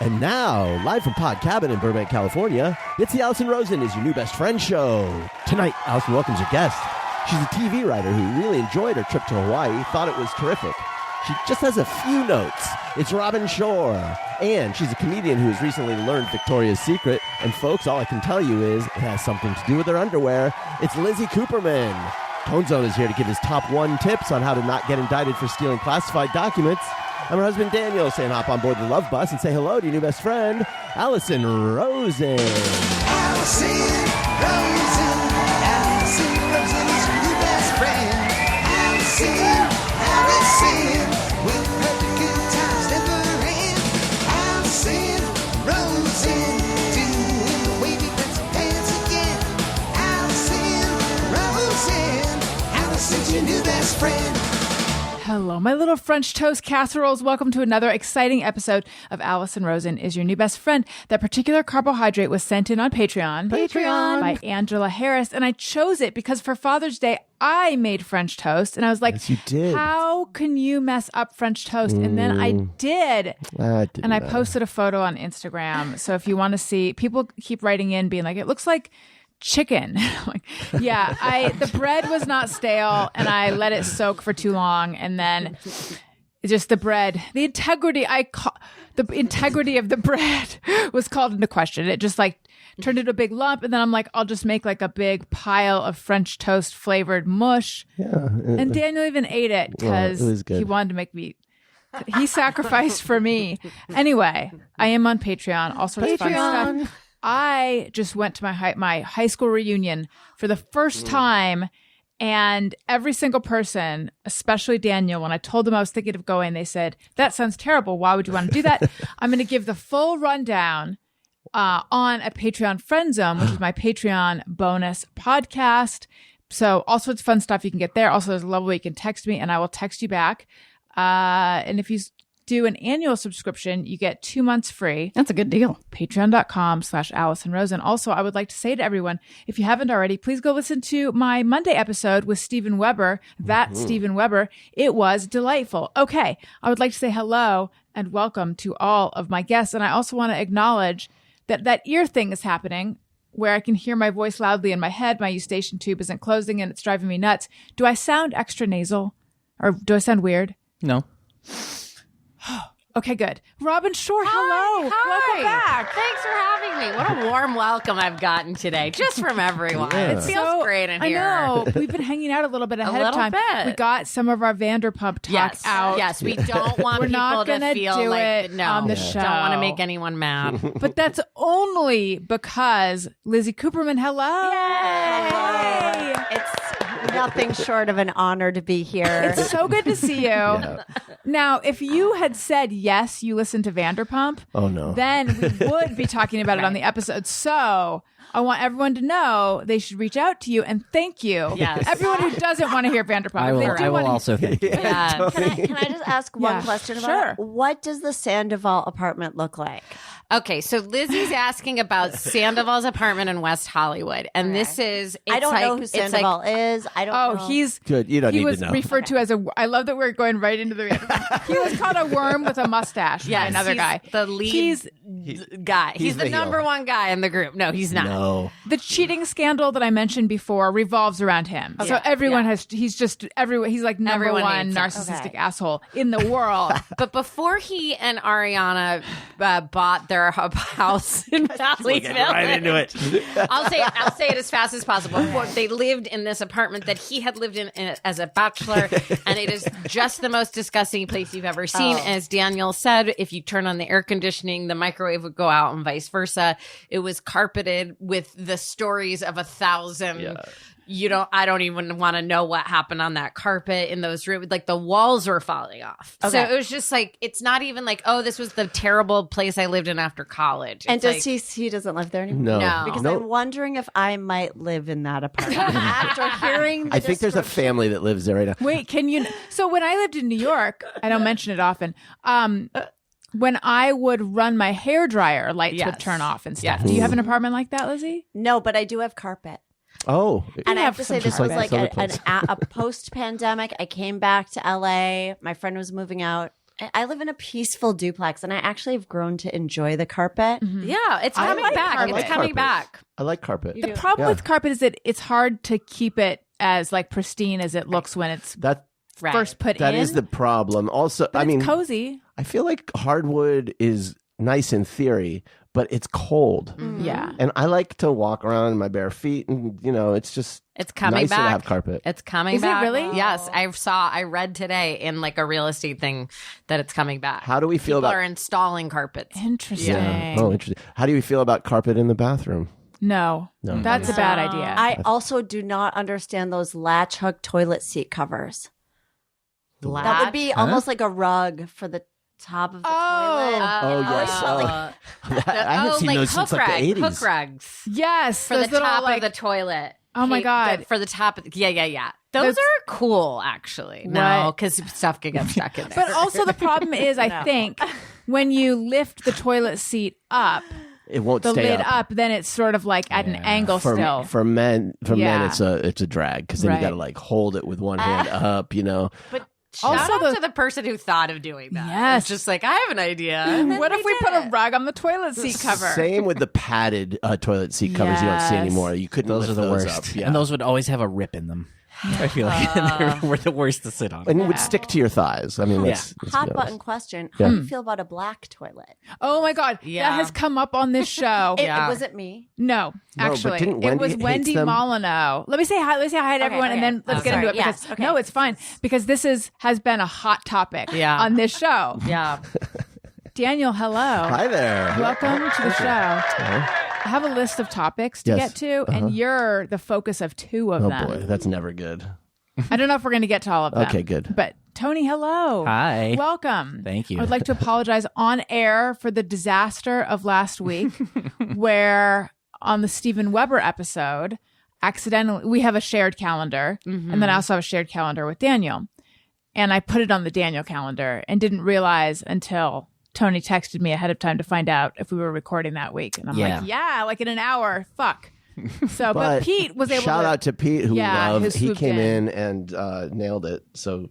And now, live from Pod Cabin in Burbank, California, it's the Allison Rosen is Your New Best Friend show. Tonight, Allison welcomes her guest. She's a TV writer who really enjoyed her trip to Hawaii, thought it was terrific. She just has a few notes. It's Robin Shorr. And she's a comedian who has recently learned Victoria's Secret. And folks, all I can tell you is it has something to do with her underwear. It's Lizzy Cooperman. Tone Zone is here to give his top 1 tips on how to not get indicted for stealing classified documents. I'm her husband, Daniel, saying hop on board the Love Bus and say hello to your new best friend, Allison Rosen. Allison Rosen. Allison Rosen is your new best friend. Allison, we'll have the good times never end. Allison Rosen, doing the wavy pencil dance again. Allison Rosen, Allison's your new best friend. Hello, my little French toast casseroles. Welcome to another exciting episode of Allison Rosen is Your New Best Friend. That particular carbohydrate was sent in on Patreon by Angela Harris, and I chose it because for Father's Day, I made French toast, and I was like, yes, you did. How can you mess up French toast? And then I did. And I posted a photo on Instagram. So if you want to see, people keep writing in being like, it looks like chicken. Like, yeah, the bread was not stale and I let it soak for too long, and then just the bread, the integrity of the bread was called into question. It just like turned into a big lump, and then I'm like, I'll just make like a big pile of French toast flavored mush. Yeah, and Daniel even ate it because he wanted to make me. He sacrificed for me. Anyway, I am on Patreon. All sorts of fun stuff. I just went to my high school reunion for the first time, and every single person, especially Daniel, when I told them I was thinking of going, they said, that sounds terrible. Why would you want to do that? I'm going to give the full rundown on a Patreon Friend Zone, which is my Patreon bonus podcast. So all sorts of fun stuff you can get there. Also, there's a level where you can text me, and I will text you back. And if you do an annual subscription, you get 2 months free. That's a good deal. Patreon.com/Allison Rosen. Also, I would like to say to everyone, if you haven't already, please go listen to my Monday episode with Stephen Weber, Stephen Weber. It was delightful. Okay. I would like to say hello and welcome to all of my guests. And I also want to acknowledge that ear thing is happening where I can hear my voice loudly in my head. My eustachian tube isn't closing and it's driving me nuts. Do I sound extra nasal or do I sound weird? No. Okay, good. Robin Shorr, hello. Hi. Welcome back. Thanks for having me. What a warm welcome I've gotten today, just from everyone. Yeah. It feels great in here. I know. We've been hanging out a little bit ahead of time. Bit. We got some of our Vanderpump talk out. Yes, we don't want We're people not to gonna feel do like it on the show. Don't want to make anyone mad. But that's only because Lizzy Cooperman, hello. Yay. It's nothing short of an honor to be here. It's so good to see you. Yeah. Now, if you had said yes, you listened to Vanderpump, then we would be talking about it on the episode. So I want everyone to know they should reach out to you and thank you. Yes. Everyone who doesn't want to hear Vanderpump. I will also thank you. Yeah. Can I just ask one question about it? What does the Sandoval apartment look like? Okay, so Lizzie's asking about Sandoval's apartment in West Hollywood, and this is. I don't know who Sandoval is. I don't know. Oh, he's good. You don't need to know. He was referred to as a. I love that we're going right into the. He was called a worm with a mustache. Yeah, by another guy. The lead guy. He's the number one guy in the group. No, he's not. No. The cheating scandal that I mentioned before revolves around him. Okay. So everyone has. He's just everyone. He's like number one narcissistic asshole in the world. But before he and Ariana bought their house in Valley Village. Right into it. I'll say it as fast as possible. They lived in this apartment that he had lived in as a bachelor, and it is just the most disgusting place you've ever seen. As Daniel said, if you turn on the air conditioning, the microwave would go out, and vice versa. It was carpeted with the stories of 1,000. Yeah. I don't even want to know what happened on that carpet in those rooms. Like the walls were falling off. Okay. So it was just like, it's not even like, oh, this was the terrible place I lived in after college. And does he doesn't live there anymore? No. Because I'm wondering if I might live in that apartment after hearing the I think there's a family that lives there right now. Wait, can you? So when I lived in New York, I don't mention it often. When I would run my hair dryer, lights would turn off and stuff. Yes. Do you have an apartment like that, Lizzy? No, but I do have carpet. Oh. And I have to say, this was like a post-pandemic. I came back to LA. My friend was moving out. I live in a peaceful duplex, and I actually have grown to enjoy the carpet. Yeah, it's I coming like back. carpet. It's coming Carpet. back. I like carpet. The problem Yeah. with carpet is that it's hard to keep it as like pristine as it looks when it's That Right. first put that in. is the problem. Also, But I it's mean, cozy. I feel like hardwood is nice in theory, but it's cold. Yeah. And I like to walk around in my bare feet, and it's just It's coming nicer back. to have carpet. It's coming Is it back. really? Yes, I read today in like a real estate thing that it's coming back. How do we feel People about? are installing carpets? Interesting. Oh, interesting. How do you feel about carpet in the bathroom? No, that's a bad idea. I also do not understand those latch hook toilet seat covers. That would be almost like a rug for the top of the toilet. Oh, yes. I haven't seen like those since like the 80s. hook rugs yes, for the those little, top like, of the toilet. Oh my God. For the top. Yeah. Those Those- are cool, actually. No, What? because stuff can get stuck in there. But also the problem is, I think, when you lift the toilet seat up, It won't the stay lid up, then it's sort of like at an angle For still. men, Yeah. it's a drag because then Right. you got to like hold it with one hand up. But shout Also out the- to the person who thought of doing that. Yes. It's just like, I have an idea. And then What if they we put did a it. rug on the toilet seat cover? Same with the padded toilet seat covers you don't see Yes. anymore. You couldn't Those lift are the those worst. up. Yeah. And those would always have a rip in them. I feel like they were the worst to sit on. and it would stick to your thighs. I mean, let's be Hot honest. button question. How do you feel about a black toilet? Oh my God. Yeah. That has come up on this show. It Yeah. wasn't me. No, but actually, didn't it Wendy was hates Wendy them? Molyneux. Let me say hi. Let's say hi to everyone, and okay. then let's Oh, get into sorry. it. Because Yes, okay. no, it's fine because this has been a hot topic Yeah. on this show. Yeah. Daniel, hello. Hi there. Welcome to the show. I have a list of topics to Yes. get to, and you're the focus of two of Oh them. boy, that's never good. I don't know if we're going to get to all of them. Okay, good. But Tony, hello. Hi. Welcome. Thank you. I would like to apologize on air for the disaster of last week, where on the Steven Weber episode, accidentally, we have a shared calendar, and then I also have a shared calendar with Daniel. And I put it on the Daniel calendar and didn't realize until Tony texted me ahead of time to find out if we were recording that week. And I'm like in an hour. Fuck. So, but Pete was able shout to. out to Pete, who we Yeah, love. who He swooped came in. in and nailed it. So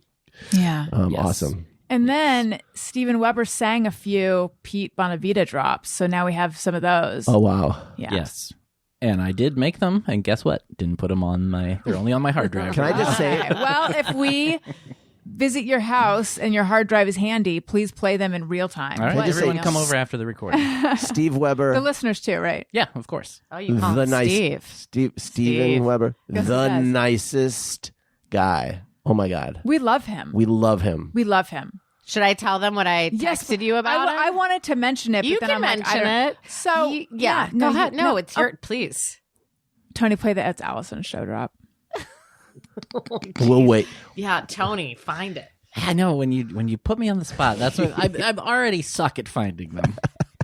Yeah. awesome. And then Steven Weber sang a few Pete Bonavita drops. So now we have some of those. Oh wow. Yeah. Yes. And I did make them, and guess what? Didn't put them on they're only on my hard drive. Can I just say? Okay. Well, if we visit your house and your hard drive is handy, please play them in real time. All right, What- everyone you know, come over after the recording. Steve Weber, The listeners too, right? Yeah, of course. Oh, you call the him nice Steve. Steven Weber, Yes, the he does. nicest guy. Oh my God, We love him. we love him. We love him. Should I tell them what I texted you about I him? wanted to mention it, You but then can I'm like, I mention don't- it. So yeah, go ahead. No, it's oh, your please. Tony, play the It's Allison show drop. We'll wait. Yeah, Tony, find it. I know when you put me on the spot. That's what I'm already suck at finding them.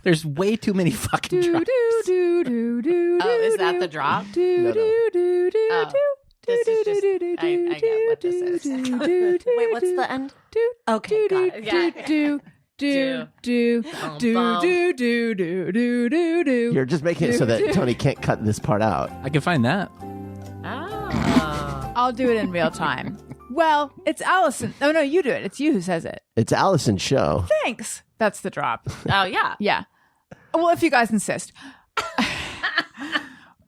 There's way too many fucking Do, drops. do, do, do, do, Oh, is do, that do, the drop? do, No, no. do, do, do, Oh, do, this is do, just- do, do, I get what this do, is. do, do, do, Wait, what's do, the end? do, Okay, do, got it. do, do, do, do, Bum, do, bum. do, do, do, do, do, do. You're just making it so that Tony can't cut this part out. I can find that. Oh. I'll do it in real time. Well, it's Allison. Oh, no, you do it. It's you who says it. It's Allison's show. Thanks. That's the drop. Oh, yeah. Yeah. Well, if you guys insist.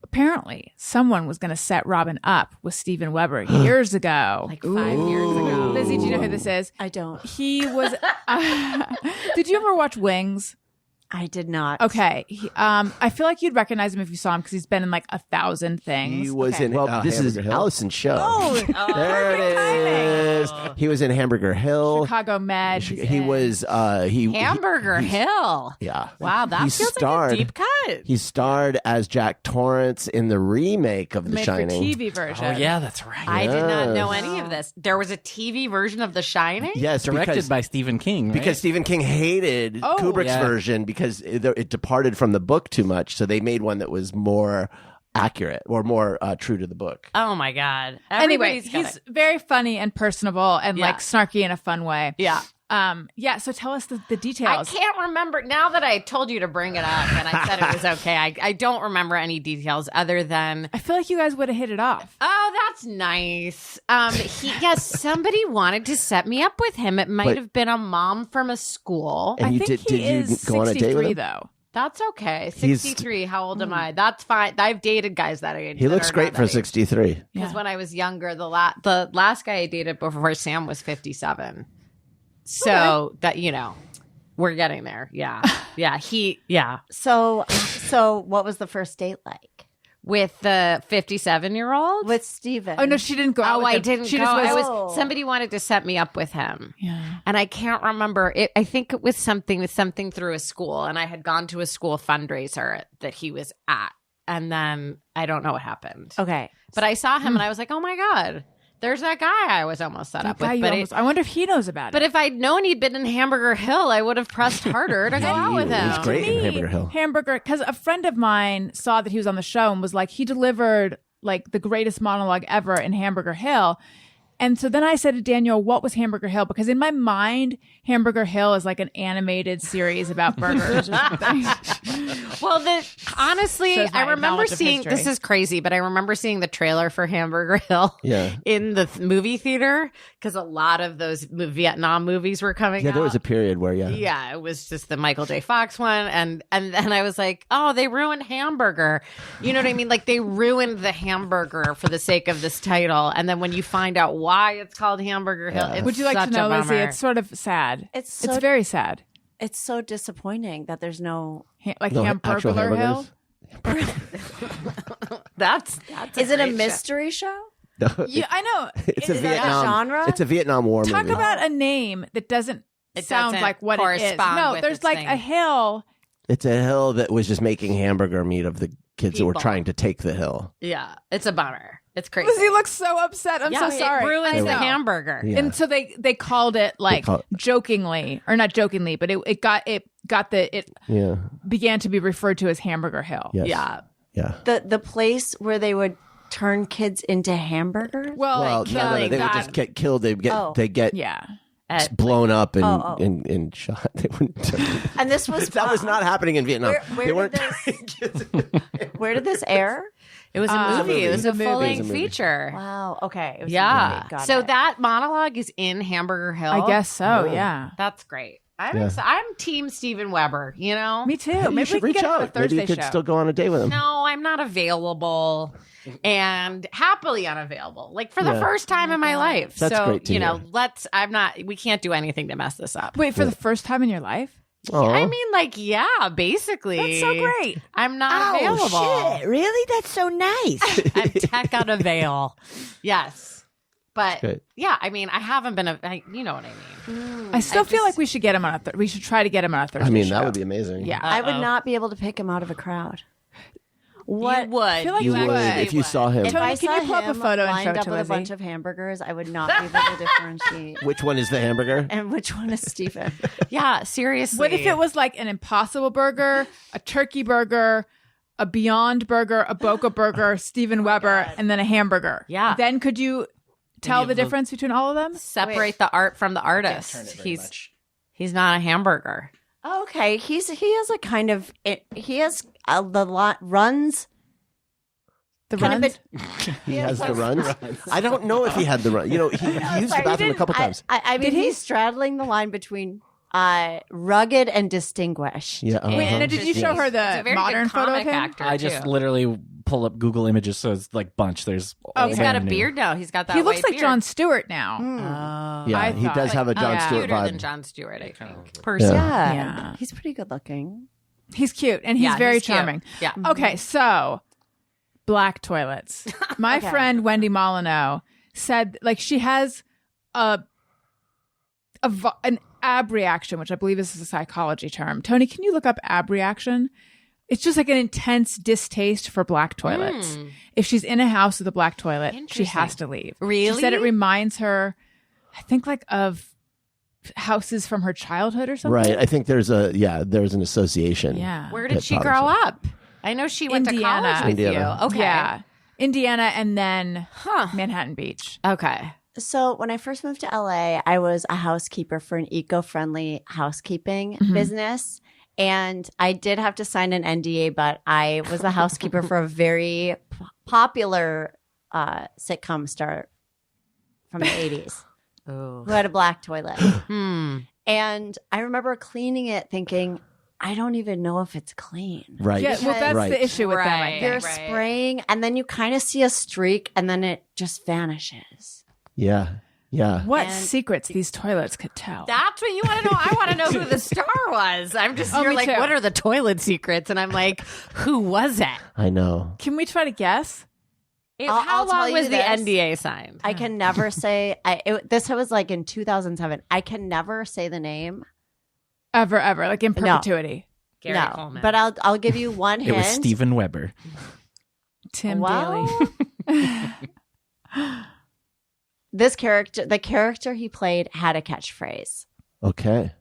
Apparently, someone was going to set Robin up with Steven Weber years ago. Like 5 years ago. Lizzie, do you know who this is? I don't. He was. Did you ever watch Wings? I did not. Okay. I feel like you'd recognize him if you saw him because he's been in like 1,000 things. He was Okay. in. Well, this is Hamburger Hill. Allison's show. Oh, there it is. He was in Hamburger Hill. Chicago Med. he's He in. was. He Hamburger Hill. Yeah. Wow, that He feels starred- like a deep cut. He starred as Jack Torrance in the remake of The made for Shining. TV version. Oh yeah, that's right. I did not know Yes. any of this. There was a TV version of The Shining? Yes, Directed because, by Stephen King. Right? because Stephen King hated Oh. Kubrick's Yeah. version because it departed from the book too much. So they made one that was more accurate or more true to the book. Oh, my God. Anyway, Everybody's got he's very funny and personable and Yeah. like snarky in a fun way. Yeah. Yeah, so tell us the I details. can't remember now that I told you to bring it up and I said it was okay. I don't remember any details other than I feel like you guys would have hit it off. oh, that's nice. Somebody wanted to set me up with him. It might But- have been a mom from a school. And I you think did he you is go on a date with 63 him? though. That's okay. He's- 63. How old am I? That's fine. I've dated guys that age. He that looks are great not for that age. 63. Because Yeah. when I was younger, the last guy I dated before Sam was 57. So that we're getting there. Yeah, yeah. So what was the first date like With the 57-year-old. with Steven? Oh no, she didn't go out. Oh, with I him. didn't She go. just was. I Oh. was. Somebody wanted to set me up with him. Yeah. And I can't remember it. I think it was something through a school, and I had gone to a school fundraiser that he was at, and then I don't know what happened. Okay. But I saw him, and I was like, "Oh my god, there's that guy I was almost set up Guy with." you But almost- I wonder if he knows about but it. if I'd known he'd been in Hamburger Hill, I would have pressed harder to go out with him. He's great in Hamburger Hill. Hamburger, because a friend of mine saw that he was on the show and was like, he delivered like the greatest monologue ever in Hamburger Hill. And so then I said to Daniel, what was Hamburger Hill? Because in my mind, Hamburger Hill is like an animated series about burgers or something. Well, honestly, Shows my I remember knowledge of seeing, history. this is crazy, but I remember seeing the trailer for Hamburger Hill Yeah. in the movie theater because a lot of those Vietnam movies were coming Yeah, out. there was a period where, Yeah, it was just the Michael J. Fox one. And then I was like, oh, they ruined hamburger. You know what I mean? Like they ruined the hamburger for the sake of this title. And then when you find out why it's called Hamburger Hill, it's Would you like such to know, a Lizzy? bummer. It's sort of sad. It's It's so- very sad. It's so disappointing that there's no. Like no actual Hamburger Hill. hamburgers. That's Is it a great show. mystery show? No, Yeah, I know. it's a Is that a Vietnam genre? It's a Vietnam War Talk movie. about a name that doesn't It sound doesn't like what it is. correspond No, with there's its like thing. a hill. It's a hill that was just making hamburger meat of the kids that were People. trying to take the hill. Yeah, it's a bummer. It's crazy. Lizzy looks so upset. I'm yeah, so sorry. It ruins I the know. hamburger. Yeah. And so they called it like call- jokingly, or not jokingly, but it Yeah. began to be referred to as Hamburger Hill. Yes. Yeah. Yeah. The place where they would turn kids into hamburgers? Well, Well, like, no, they would that- just get killed. They Oh. get yeah. blown up and, Oh, oh. and shot. They wouldn't. And this was That was not happening in Vietnam. Where they weren't. Where did this air? It was a movie. It was a movie. full It was length a movie. feature. Wow. Okay. It was a Yeah. movie. Got So it. that monologue is in Hamburger Hill. I guess so. Yeah. That's great. Yeah. I'm Team Steven Weber, you know? Me too. You Maybe should we can reach get him on a out. Maybe Thursday you could show. still go on a date with him. No, I'm not available and happily unavailable. Like for the Yeah. first time in my life. That's so, great to you know, hear. we can't do anything to mess this up. Wait, for the first time in your life? Aw. I mean, like, yeah, basically. That's so great. I'm not available. Really? That's so nice. I'm tech unavail. Yes. But Good. yeah, I mean, I haven't been, you know what I mean? I still feel like we should get him on we should try to get him on a Thursday I mean, show. that would be amazing. Yeah. I would not be able to pick him out of a crowd. What? You would. I feel like You you would would. if you saw him. If Tony, I can saw you pull up a him photo and lined show it up to with a Lizzy? bunch of hamburgers, I would not be able to differentiate. Which one is the hamburger? And which one is Stephen? Yeah, seriously. What if it was like an Impossible Burger, a Turkey Burger, a Beyond Burger, a Boca Burger, Steven Weber, and then a hamburger? Yeah. Then could you tell the difference between all of them? separate the art from the artist? He's not a hamburger. Oh, okay, he has a kind of he has the lot runs. The Kind runs? of He has the runs. I don't know if he had the run. You know, he used the bathroom a couple times. I mean, he's straddling the line between rugged and distinguished. Yeah. Wait, uh-huh. and did you show her He's a the very modern good photo of comic him? actor, I just too. literally pull up Google Images, so it's like bunch. There's Oh, he's got a brand new. beard now. He's got that He looks white like beard. John Stewart now. Oh. Yeah, I he thought- does have a John yeah. Stewart Cuter than vibe. John Stewart, I think. Personally. Yeah. Yeah. He's pretty good looking. He's cute and he's Yeah, very he's cute. charming. Yeah. Okay, so black toilets. My friend Wendy Molyneux said like she has an ab reaction, which I believe is a psychology term. Tony, can you look up ab reaction? It's just like an intense distaste for black toilets. If she's in a house with a black toilet, she has to leave. Really? She said it reminds her, I think, like of houses from her childhood or something. Right. I think there's an association. Yeah. Where did that she bothers grow her. up? I know she went Indiana. to college with Indiana. you. Okay. Yeah. Indiana and then Huh. Manhattan Beach. Okay. So when I first moved to LA, I was a housekeeper for an eco-friendly housekeeping business. And I did have to sign an NDA, but I was a housekeeper for a very popular sitcom star from the 80s who had a black toilet. And I remember cleaning it thinking, I don't even know if it's clean. Right. Yeah, well, that's Right. the issue with them. I think. You're spraying, and then you kind of see a streak, and then it just vanishes. Yeah. Yeah. What And- secrets these toilets could tell? That's what you want to know. I want to know who the star was. I'm just, Oh, you're me like, too. what are the toilet secrets? And I'm like, who was it? I know. Can we try to guess? How I'll tell long you was the this. NDA signed? I can never say. This was like in 2007. I can never say the name. Ever, like in No. perpetuity. Gary no, Coleman. but I'll give you one hint. It was Steven Weber. Tim Well, Daly. the character he played had a catchphrase. Okay.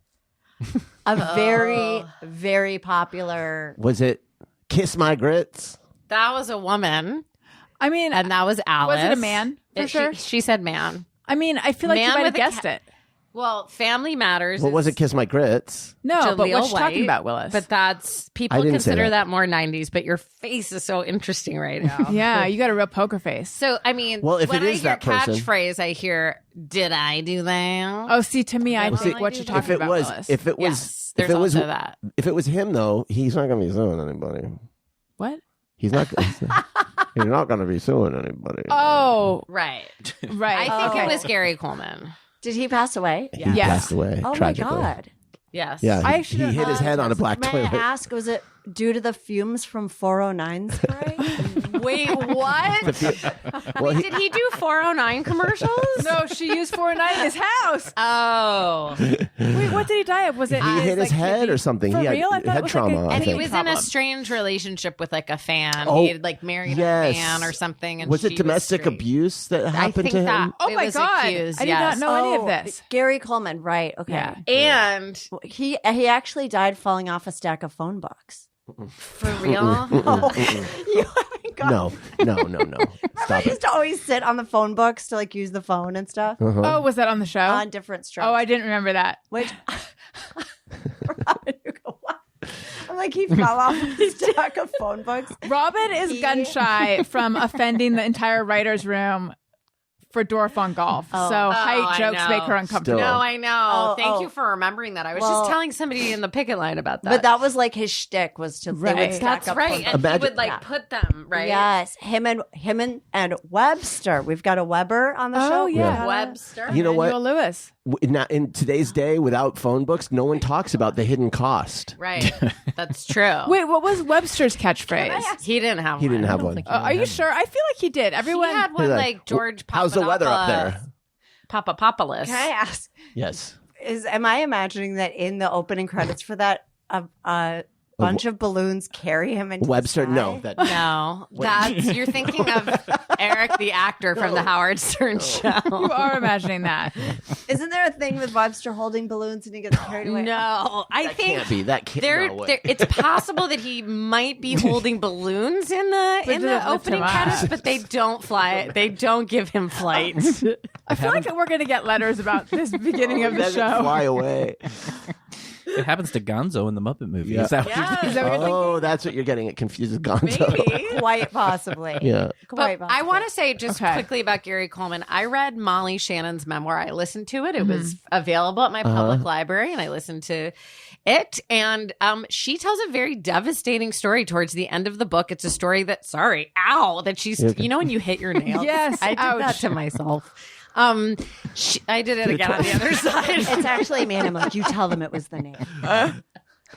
A very, very popular. Was it Kiss My Grits? that was a woman, I mean, and that was Alice. was it a man? For sure. She said man. I mean, I feel like Man you might have with a guessed ca- it. Well, Family Matters. What was is it? Kiss My Grits? No, but Jaleel what you talking White, about, Willis? But that's, I people didn't say consider that. that more 90s, but your face is so interesting right now. yeah, you got a real poker face. So, I mean, Well, if when it I is hear that person- catchphrase, I hear, did I do that? Oh, see, to me, I Well, think see, what you're if talking If it about, was, Willis. if it was, Yes, if there's it was, also that. if it was him though, he's not going to be suing anybody. What? He's not. He's not going to be suing anybody. Oh, Right. right. I think Okay. it was Gary Coleman. Did he pass away? He Yes. passed away. Oh tragically. my god! Yes. Yeah, I he, actually he hit his head on a black May toilet. I ask, was it due to the fumes from 409 spray? Wait, what? Well, he, Did he do 409 commercials? No, she used 409 in his house. Oh. Wait, what did he die of? Was it he hit his head kidney- or something. For He had real? I thought head it was trauma. Like I And he think. was in a strange relationship with like a fan. Oh, he had like married yes. a fan or something. And Was it she domestic straight. abuse that I happened think to him? that. Oh it my was god! accused, I did yes. not know any of this. Gary Coleman, right? Okay. Yeah. And He actually died falling off a stack of phone books. for real, You haven't got- No. Stop I it. used to always sit on the phone books to like use the phone and stuff Oh, was that on the show? on different strokes. Oh, I didn't remember that. Which you go, what? I'm like, he fell off a stack of phone books. Robin is gun shy from offending the entire writer's room for Dorf on golf. So height I jokes know. make her uncomfortable. Still. no, I know. Oh, Thank oh. you for remembering that. I was Well- just telling somebody in the picket line about that. But that was like his shtick was to they would Right. stack that's up right. phone And Imagine- he would like Yeah. put them right. Yes, him and Webster. We've got a Weber on the Oh, show. yeah. Webster. You know what? Emmanuel Lewis. In today's day, without phone books, no one talks about the hidden cost. Right. That's true. Wait, what was Webster's catchphrase? He didn't have He one. didn't have one. Are you sure? I feel like he did. Everyone. He had one Like, like George How's the weather up Papadopoulos. there? Papadopoulos. Can I ask? Yes. Am I imagining that in the opening credits for that a bunch of balloons carry him into Webster? the sky? No. That. No, that's you're thinking of Eric, the actor from the Howard Stern show. You are imagining that. Isn't there a thing with Webster holding balloons and he gets carried away? No, I think Can't be. That can't. there, no way. there. It's possible that he might be holding balloons in the But in do the it lift opening him up. credits, but they don't fly. They don't give him flight. I feel like we're going to get letters about this beginning of the Doesn't show. fly away. It happens to Gonzo in the Muppet movie. Yeah. Is that what you're Yeah. Is that what you're Oh, that's what you're getting. It confuses Gonzo. Quite possibly. Yeah. Quite But possibly. I want to say just Okay. quickly about Gary Coleman. I read Molly Shannon's memoir. I listened to it. It was available at my public library, and I listened to it. And she tells a very devastating story towards the end of the book. It's a story that, that she's, you know, when you hit your nails. Yes, I did that ouch. to myself. I did it again on the other side. It's actually me, and I'm like, you tell them it was the name.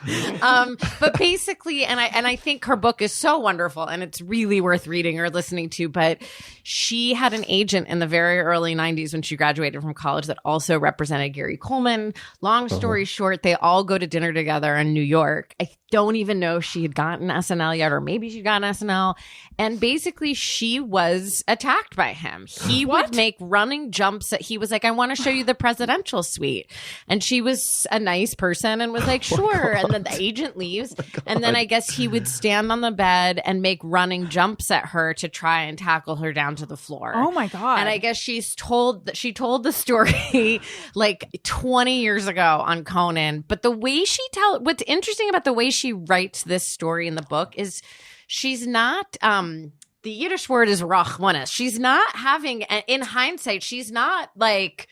But basically, and I think her book is so wonderful and it's really worth reading or listening to. But she had an agent in the very early 90s when she graduated from college that also represented Gary Coleman. Long story short, they all go to dinner together in New York. I don't even know she had gotten SNL yet, or maybe she'd gotten SNL. And basically, she was attacked by him. He would make running jumps. He was like, I want to show you the presidential suite. And she was a nice person and was like, sure. And then the agent leaves. And then I guess he would stand on the bed and make running jumps at her to try and tackle her down to the floor. Oh my God. And I guess she told the story like 20 years ago on Conan. But the way what's interesting about the way she writes this story in the book is she's not the Yiddish word is rachmanis. She's not having, in hindsight, she's not like,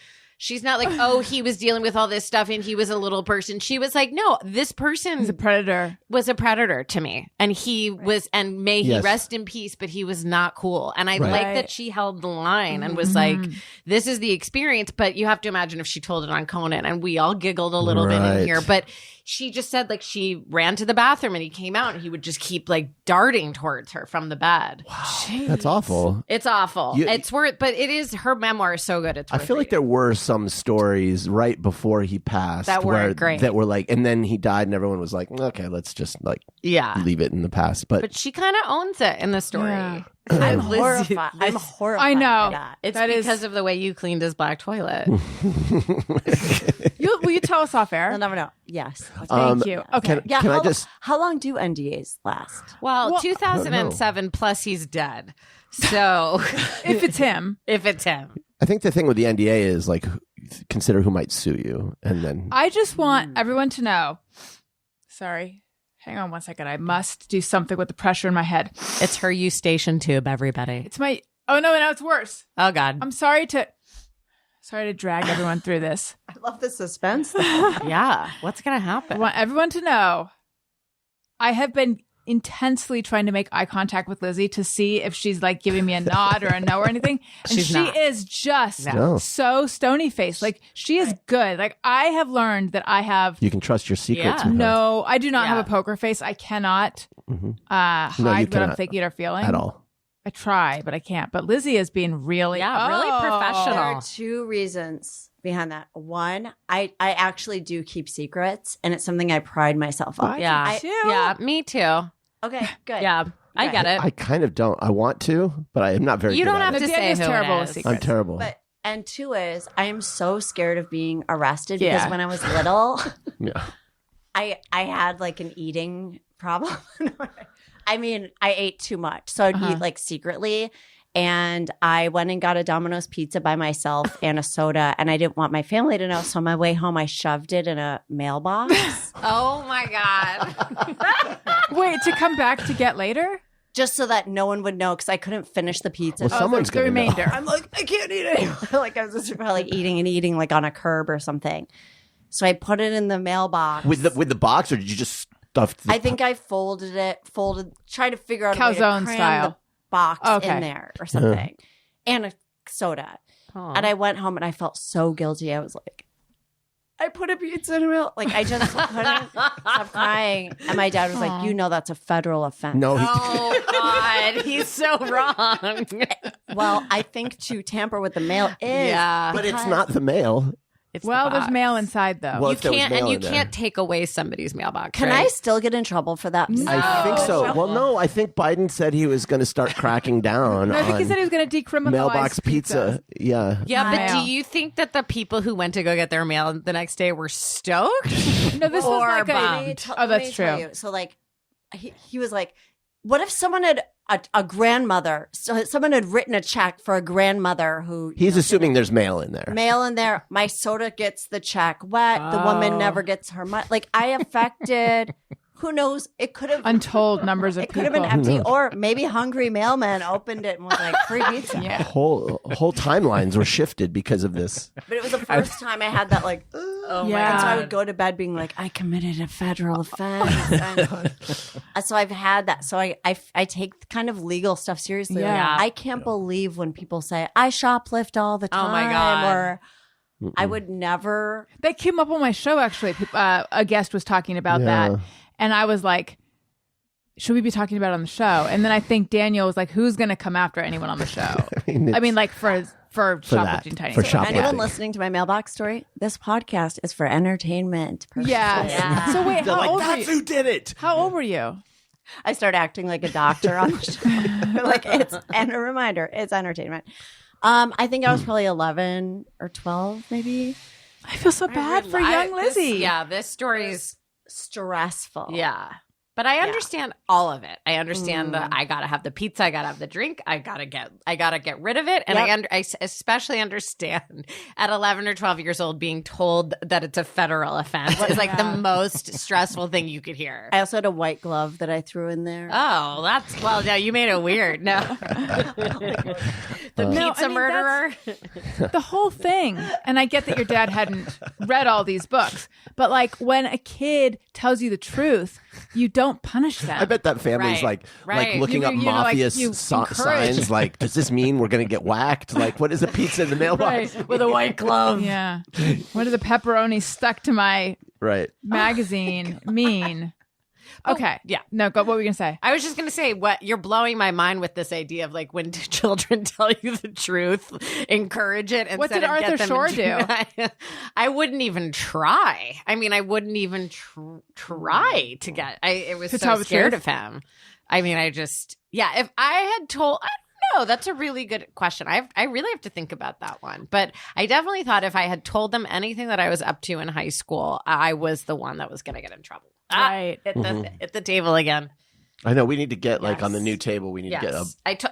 oh, he was dealing with all this stuff and he was a little person. She was like, no, this person He's a predator. was a predator to me. And he was, and may he Yes. rest in peace, but he was not cool. And I Right. like that she held the line and was like, this is the experience. But you have to imagine if she told it on Conan, and we all giggled a little bit Right. in here. But she just said like she ran to the bathroom and he came out and he would just keep like darting towards her from the bed. That's awful. It's awful. You- It's worth, but it is, her memoir is so good. It's I worth feel like reading. there were some stories right before he passed That weren't great. that were like, and then he died, and everyone was like, okay, let's just like Yeah. leave it in the past. But she kind of owns it in the story. Yeah. I'm Lizzy, horrified. I'm this- horrified. I know. by that. It's That is- because of the way you cleaned his black toilet. Will you tell us off air? You'll never know. Yes. Thank you. Okay. Can I just? How long do NDAs last? Well, Well, 2007 plus he's dead. So If it's him. if it's him. I think the thing with the NDA is like, consider who might sue you, and then I just want everyone to know. Sorry. Hang on one second. I must do something with the pressure in my head. It's her Eustachian tube, everybody. It's my. Oh no! It's worse. Oh God. I'm sorry to drag everyone through this. I love the suspense. Yeah. What's gonna I happen? want everyone to know I have been intensely trying to make eye contact with Lizzy to see if she's like giving me a nod or a no or anything. And She's she not. is just No. so stony faced. Like she is good. Like I have learned that I have you can trust your secrets. Yeah. with her. no, I do not Yeah. have a poker face. I cannot Mhm. hide you what I'm cannot. thinking or feeling at all. I try, but I can't. But Lizzy is being really, really Oh. professional. There are two reasons behind that. One, I actually do keep secrets, and it's something I pride myself on. Yeah. I do. Yeah. Me too. Okay, good. Yeah. I Okay. get it. I kind of don't. I want to, but I am not very. You good don't at have it. to say Daniel's who terrible it with is. secrets. I'm terrible. But and two is I am so scared of being arrested Yeah. because when I was little, Yeah. I had like an eating problem. I mean, I ate too much, so I'd eat like secretly. And I went and got a Domino's pizza by myself and a soda, and I didn't want my family to know. So on my way home, I shoved it in a mailbox Oh my God. Wait, to come back to get later? just so that no one would know because I couldn't finish the pizza. Well, someone's the gonna know. remainder. I'm like, I can't eat it. Like I was just probably eating like on a curb or something. So I put it in the mailbox. With the box, or did you just stuff? I think I tried to figure out a way to Calzone cram style. the box Okay. in there or something, and a soda. And I went home and I felt so guilty. I was like, I put a pizza in a mail. Like I just couldn't stop crying. And my dad was like, you know, that's a federal offense. no. He, Oh God. He's so wrong. Well, I think to tamper with the mail is. Yeah. but it's because- not the mail. It's Well, the there's box. mail inside though. Well, You if there was can't, mail and you in there. can't take away somebody's mailbox. Can right? I still get in trouble for that? I think so. No. Well, no, I think Biden said he was going to start cracking down I think he on said he was going to decriminalize mailbox pizza. Yeah. Yeah, but Mail. do you think that the people who went to go get their mail the next day were stoked? No, this was Or like bummed. a. Oh, Let me that's tell true. you. So like, he was like, what if someone had a grandmother? So someone had written a check for a grandmother who He's assuming there's mail in there. mail in there. My soda gets the check wet. The woman never gets her money. Like I affected. Who knows? It could have. Untold numbers of It could people. have been empty, or maybe hungry mailman opened it and was like free pizza. Yeah. Whole timelines were shifted because of this. But it was the first time I had that like. Oh Yeah. And so I would go to bed being like, I committed a federal offense. And so I've had that. So I take kind of legal stuff seriously. Like, Yeah. I can't believe when people say, I shoplift all the time. Oh my God. Or I would never. That came up on my show, actually. A guest was talking about Yeah. that. And I was like, should we be talking about it on the show? And then I think Daniel was like, who's going to come after anyone on the show? I mean, like for for that, shoplifting tiny for things. shoplifting. Anyone listening to my mailbox story? This podcast is for entertainment purposes. Yeah. So wait, They're how like, old were that's you? who did it. How old were you? I start acting like a doctor on the show. Like and a reminder, it's entertainment. I think I was probably 11 or 12, maybe. I feel so bad for young Lizzy. This story is Stressful. yeah. But I understand all of it. I understand that I gotta have the pizza, I gotta have the drink, I gotta get rid of it, and I especially understand at 11 or 12 years old being told that it's a federal offense is like the most stressful thing you could hear. I also had a white glove that I threw in there. Oh, yeah, you made it weird. No, the pizza murderer. The whole thing. And I get that your dad hadn't read all these books, but like when a kid tells you the truth, you don't punish them. I bet that family's Right. like looking up You know, like, mafia you encourage. signs. Like, does this mean we're going to get whacked? Like, what is a pizza in the mailbox? With a white glove. Yeah. What are the pepperoni stuck to my Right. magazine mean? Okay. yeah. No, go. What were you gonna say? I was just going to say, what you're blowing my mind with this idea of like when children tell you the truth, encourage it. What instead did of get Arthur them Shorr into- I wouldn't even try. I mean, I wouldn't even try to get. I was To tell so the scared truth? of him. I mean, if I had told. No, that's a really good question. I really have to think about that one. But I definitely thought if I had told them anything that I was up to in high school, I was the one that was going to get in trouble. Right. At the table again. I know. We need to get like on the new table. We need to get a.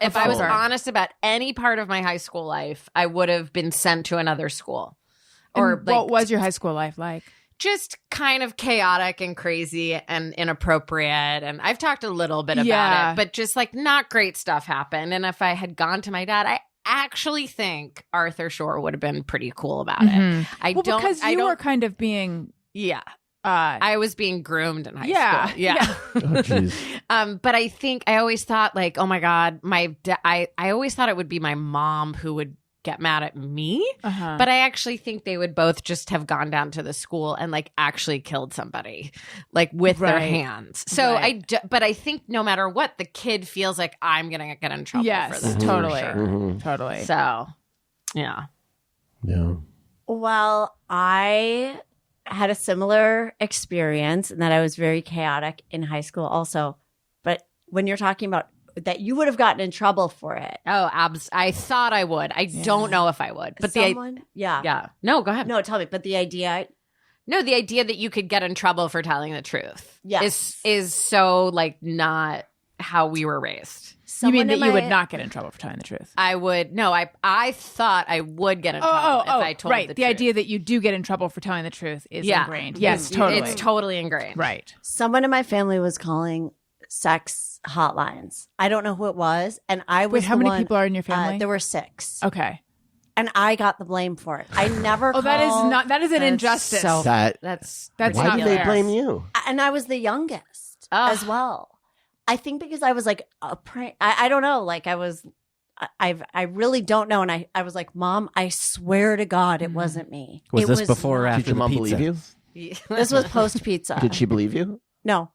If I was folder. honest about any part of my high school life, I would have been sent to another school. Or And what was your high school life like? just kind of chaotic and crazy and inappropriate. And I've talked a little bit about Yeah. it, but just like not great stuff happened. And if I had gone to my dad, I actually think Arthur Shorr would have been pretty cool about it. Because you were kind of being yeah. uh I was being groomed in high Yeah, school. Yeah. Oh, jeez. But I think I always thought like, oh my God, I always thought it would be my mom who would get mad at me. Uh-huh. But I actually think they would both just have gone down to the school and like actually killed somebody like with their Right. hands. So Right. but I think no matter what, the kid feels like I'm going to get in trouble for yes, this. totally. For sure. Totally. So, yeah. Yeah. Well, I had a similar experience in that I was very chaotic in high school also. But when you're talking about that you would have gotten in trouble for it. Oh, I thought I would. I don't know if I would. But yeah. No, go ahead. No, tell me. But the idea, No, the idea that you could get in trouble for telling the truth Yes. is so like not how we were raised. You mean someone that in you would my- not get in trouble for telling the truth? I would no, I thought I would get in trouble if I told right. the The truth. idea that you do get in trouble for telling the truth is ingrained. Yes, It's- totally. It's totally ingrained. right. Someone in my family was calling sex hotlines. I don't know who it was. And I was Wait, how the many one- people are in your family? there were 6. Okay. And I got the blame for it. I never Oh, that is called- not. That is an injustice. so- That's That's Why not do they fair. blame you? And I was the youngest Ugh. as well. I think because I was like a prank. I don't know. Like I was, I really don't know. And I was like, Mom, I swear to God, it wasn't me. Was It this before or not- after Did your the mom pizza? believe you? This was post pizza. Did she believe you? No.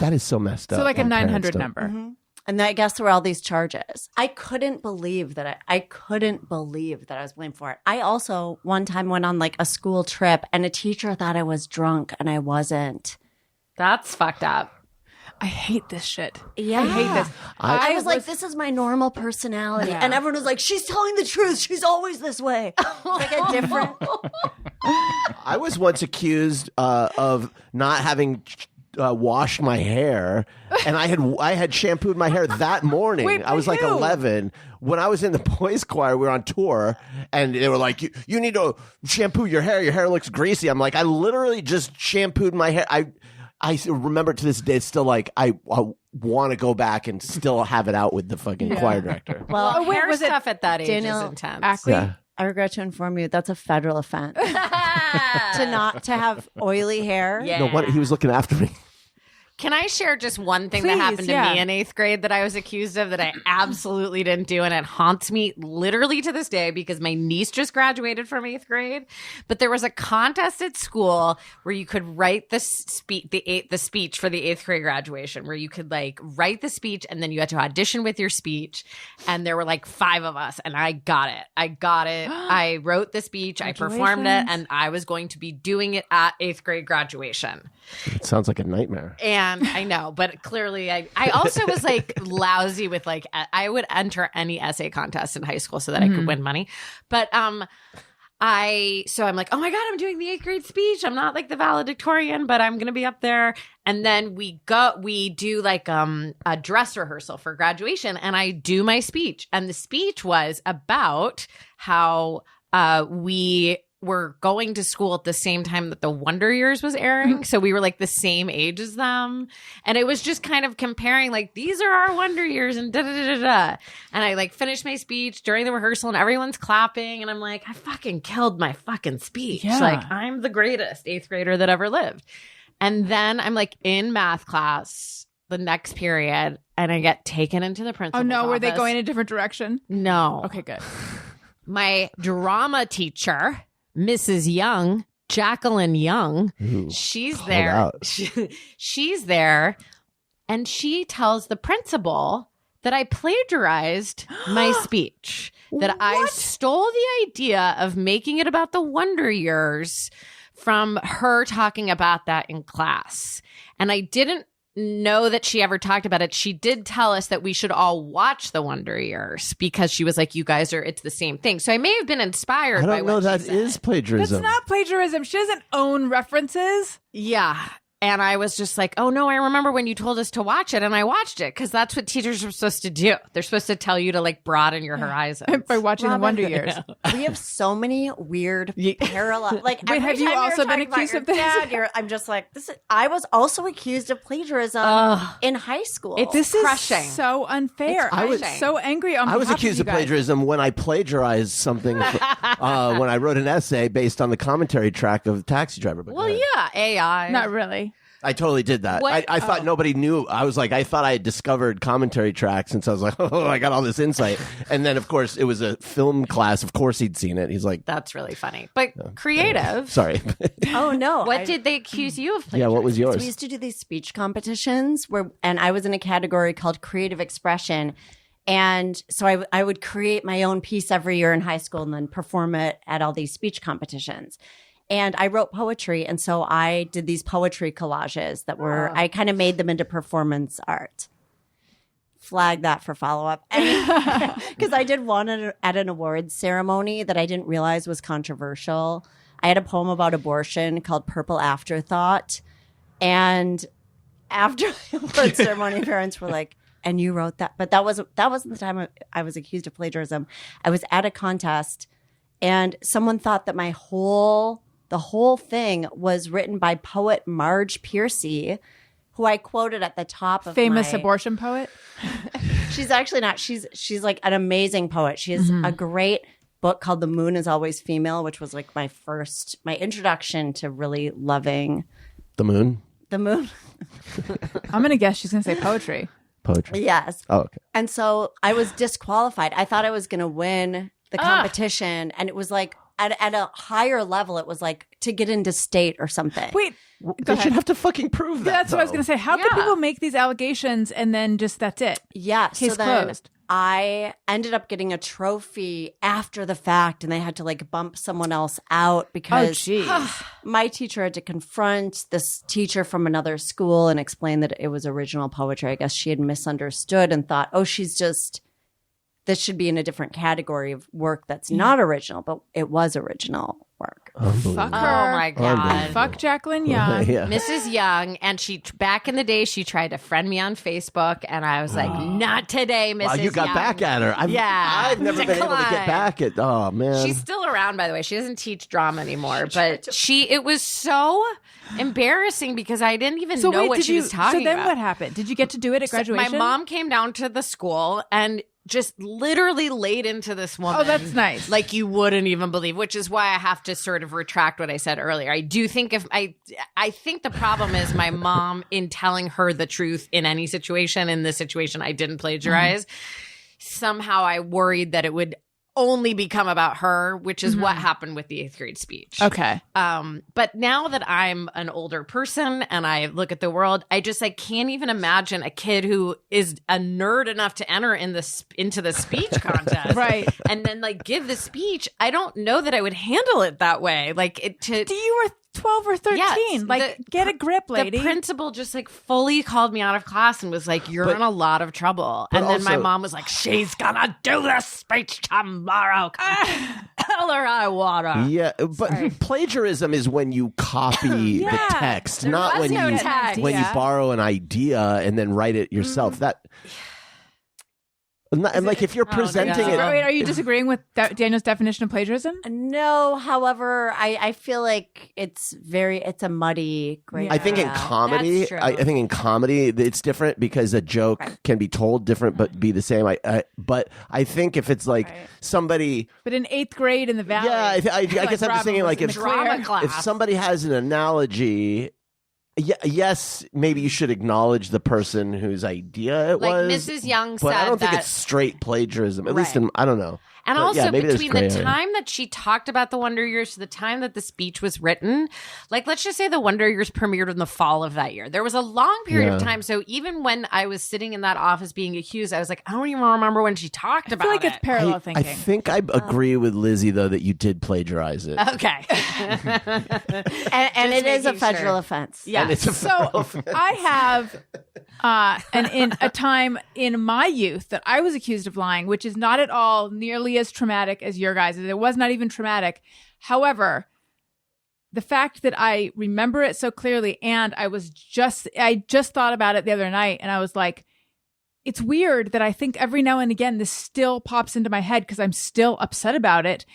That is so messed up. So like a when parents 900 don't- number. And I guess there were all these charges. I couldn't believe that I couldn't believe that I was blamed for it. I also one time went on like a school trip and a teacher thought I was drunk and I wasn't. That's fucked up. I hate this shit. Yeah. I hate this. I was like, this is my normal personality. Yeah. And everyone was like, she's telling the truth. She's always this way. It's like a different. I was once accused of not having washed my hair, and I had shampooed my hair that morning. Wait, I was like who? 11 when I was in the boys' choir. We were on tour, and they were like, "You need to shampoo your hair. Your hair looks greasy." I'm like, I literally just shampooed my hair. I remember to this day, it's still like I want to go back and still have it out with the fucking choir director. Well, Oh, wait, Hair was it stuff at that age Daniel is intense. Ackley? Yeah. I regret to inform you that's a federal offense to not to have oily hair. Yeah. No, what he was looking after me. Can I share just one thing that Please, happened to me in 8th grade that I was accused of that I absolutely didn't do, and it haunts me literally to this day because my niece just graduated from 8th grade. But there was a contest at school where you could write the speech for the 8th grade graduation, where you could like write the speech and then you had to audition with your speech. And there were like 5 of us, and I got it. I wrote the speech, I performed it, and I was going to be doing it at 8th grade graduation. It sounds like a nightmare. And I know, but clearly I also was like lousy with like, I would enter any essay contest in high school so that I could win money. But so I'm like, oh my God, I'm doing the 8th grade speech. I'm not like the valedictorian, but I'm going to be up there. And then we do like a dress rehearsal for graduation, and I do my speech. And the speech was about how we were going to school at the same time that the Wonder Years was airing. So we were like the same age as them. And it was just kind of comparing like, these are our Wonder Years and da da da da da. And I like finished my speech during the rehearsal and everyone's clapping. And I'm like, I fucking killed my fucking speech. Yeah. Like, I'm the greatest 8th grader that ever lived. And then I'm like in math class the next period, and I get taken into the principal's Oh no, were they office. going a different direction? No. Okay, good. My drama teacher, Mrs. Young, Jacqueline Young, she's called there. out. She's there, and she tells the principal that I plagiarized my speech, that I stole the idea of making it about the Wonder Years from her talking about that in class. And I didn't know that she ever talked about it. She did tell us that we should all watch the Wonder Years because she was like, you guys are, it's the same thing. So I may have been inspired I by don't know what that she said. is plagiarism. That's not plagiarism. She doesn't own references. Yeah. And I was just like, oh no, I remember when you told us to watch it, and I watched it because that's what teachers are supposed to do. They're supposed to tell you to like broaden your horizons. By watching the Wonder Years. We have so many weird parallel. Like, Wait, every have you time you're also been talking about accused your of this? dad, I'm just like, this. I was also accused of plagiarism in high school. This crushing. is so unfair. It's I was crushing. so angry on I was behalf accused you of guys. plagiarism when I plagiarized something when I wrote an essay based on the commentary track of Taxi Driver. But Well, go ahead. yeah, AI. Not really. I totally did that. What? I thought nobody knew. I was like, I thought I had discovered commentary tracks, and so I was like, oh, I got all this insight. And then, of course, it was a film class. Of course, he'd seen it. He's like, That's really funny. But creative. sorry. Oh no! What did they accuse you of Yeah, plagiarism? what was So yours? we used to do these speech competitions and I was in a category called creative expression. And so I would create my own piece every year in high school and then perform it at all these speech competitions. And I wrote poetry. And so I did these poetry collages that were, I kind of made them into performance art. Flag that for follow-up. Because I did one at an awards ceremony that I didn't realize was controversial. I had a poem about abortion called Purple Afterthought. And after the award ceremony, parents were like, and you wrote that? But that wasn't the time I was accused of plagiarism. I was at a contest, and someone thought that the whole thing was written by poet Marge Piercy, who I quoted at the top of Famous my... abortion poet. She's actually not. She's like an amazing poet. She has a great book called The Moon is Always Female, which was like my introduction to really loving The moon? the moon. I'm gonna guess she's gonna say poetry. Poetry. Yes. Oh, okay. And so I was disqualified. I thought I was going to win the competition. And it was like at a higher level, it was like to get into state or something. Wait, They should have to fucking prove that. that's what I was though. gonna say. How could people make these allegations and then just that's it? Yeah. Case so then closed. I ended up getting a trophy after the fact, and they had to like bump someone else out because geez. my teacher had to confront this teacher from another school and explain that it was original poetry. I guess she had misunderstood and thought, oh, this should be in a different category of work that's not original, but it was original work. Fuck Oh her. my God. Fuck Jacqueline Young. Yeah. Mrs. Young, and she back in the day she tried to friend me on Facebook, and I was like, not today, Mrs. Wow, you got Young. back at her. Yeah. I've never been able to get Decline. back at. Oh man. She's still around, by the way. She doesn't teach drama anymore, but it was so embarrassing because I didn't even know what she was talking So then about. what happened? Did you get to do it at graduation? My mom came down to the school, and just literally laid into this woman. Oh, that's nice. Like you wouldn't even believe, which is why I have to sort of retract what I said earlier. I do think I think the problem is my mom in telling her the truth in any situation. In this situation, I didn't plagiarize. Somehow I worried that it would only become about her, which is what happened with the 8th grade speech. Okay. But now that I'm an older person and I look at the world, I can't even imagine a kid who is a nerd enough to enter into the speech contest, Right. And then like give the speech. I don't know that I would handle it that way. Like You were 12 or 13. Yes, Get a grip, lady. The principal just like fully called me out of class and was like, "You're in a lot of trouble." but And then my also- mom was like, "She's gonna do this speech tomorrow. Tell her I want her." Yeah, but plagiarism is when you copy the text, not was when no you text. when you borrow an idea and then write it yourself. That and like if you're presenting it. Wait, are you disagreeing with Daniel's definition of plagiarism? No, however, I feel like it's a muddy gray. I think in area. comedy, That's true. I think in comedy it's different because a joke can be told different but be the same. But I think if it's like somebody, But in 8th grade in the Valley. yeah, I guess I'm just thinking like if drama class. if somebody has an analogy. Yes, maybe you should acknowledge the person whose idea it Like was. Mrs. Young but said I don't think that- it's straight plagiarism. At least Right. I don't know. And But also yeah, maybe there's between gray the area. time that she talked about the Wonder Years to the time that the speech was written, like let's just say the Wonder Years premiered in the fall of that year. There was a long period of Yeah. time. So even when I was sitting in that office being accused, I was like, I don't even remember when she talked I about feel like it. it's parallel I thinking. think I agree with Lizzie though that you did plagiarize it. Okay. and it is a making federal sure. offense. Yeah. And it's a So I have in a time in my youth that I was accused of lying, which is not at all nearly as traumatic as your guys'. It was not even traumatic. However, the fact that I remember it so clearly, and I just thought about it the other night, and I was like, it's weird that I think every now and again this still pops into my head because I'm still upset about it.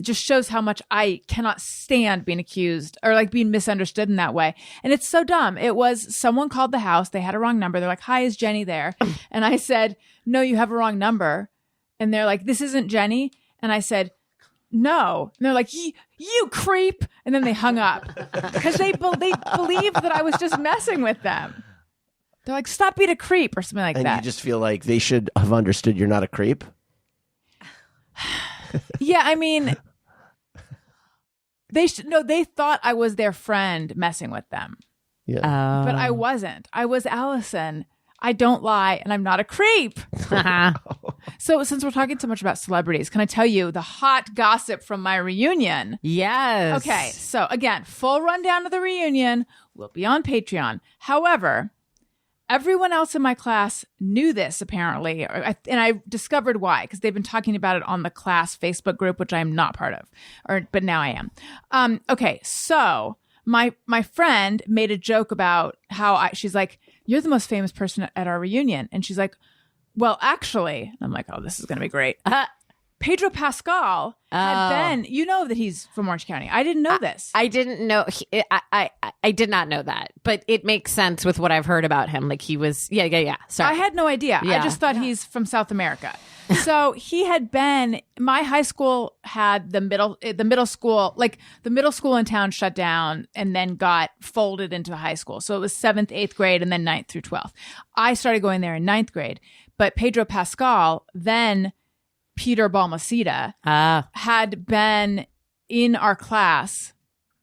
Just shows how much I cannot stand being accused or like being misunderstood in that way. And it's so dumb. It was someone called the house. They had a wrong number. They're like, "Hi, is Jenny there?" And I said, "No, you have a wrong number." And they're like, "This isn't Jenny." And I said, "No." And they're like, you creep. And then they hung up because they believed that I was just messing with them. They're like, "Stop being a creep," or something like And that. you just feel like they should have understood you're not a creep. Yeah, I mean, they thought I was their friend messing with them, Yeah. but I wasn't. I was Allison. I don't lie, and I'm not a creep. So, since we're talking so much about celebrities, can I tell you the hot gossip from my reunion? Yes. Okay, so again, full rundown of the reunion will be on Patreon. However, everyone else in my class knew this apparently, and I discovered why, because they've been talking about it on the class Facebook group, which I am not part of, but now I am. Okay, so my friend made a joke about how she's like, "You're the most famous person at our reunion," and she's like, "Well, actually," and I'm like, "Oh, this is gonna be great." Pedro Pascal had been, you know that he's from Orange County. I didn't know this. I didn't know. I did not know that, but it makes sense with what I've heard about him. Like he was, yeah. Sorry, I had no idea. I Yeah. just thought he's from South America. So he had been. My high school had the middle school, like the middle school in town shut down and then got folded into high school. So it was 7th, 8th grade, and then 9th through 12th. I started going there in 9th grade, but Pedro Pascal, then Peter Balmaceda, had been in our class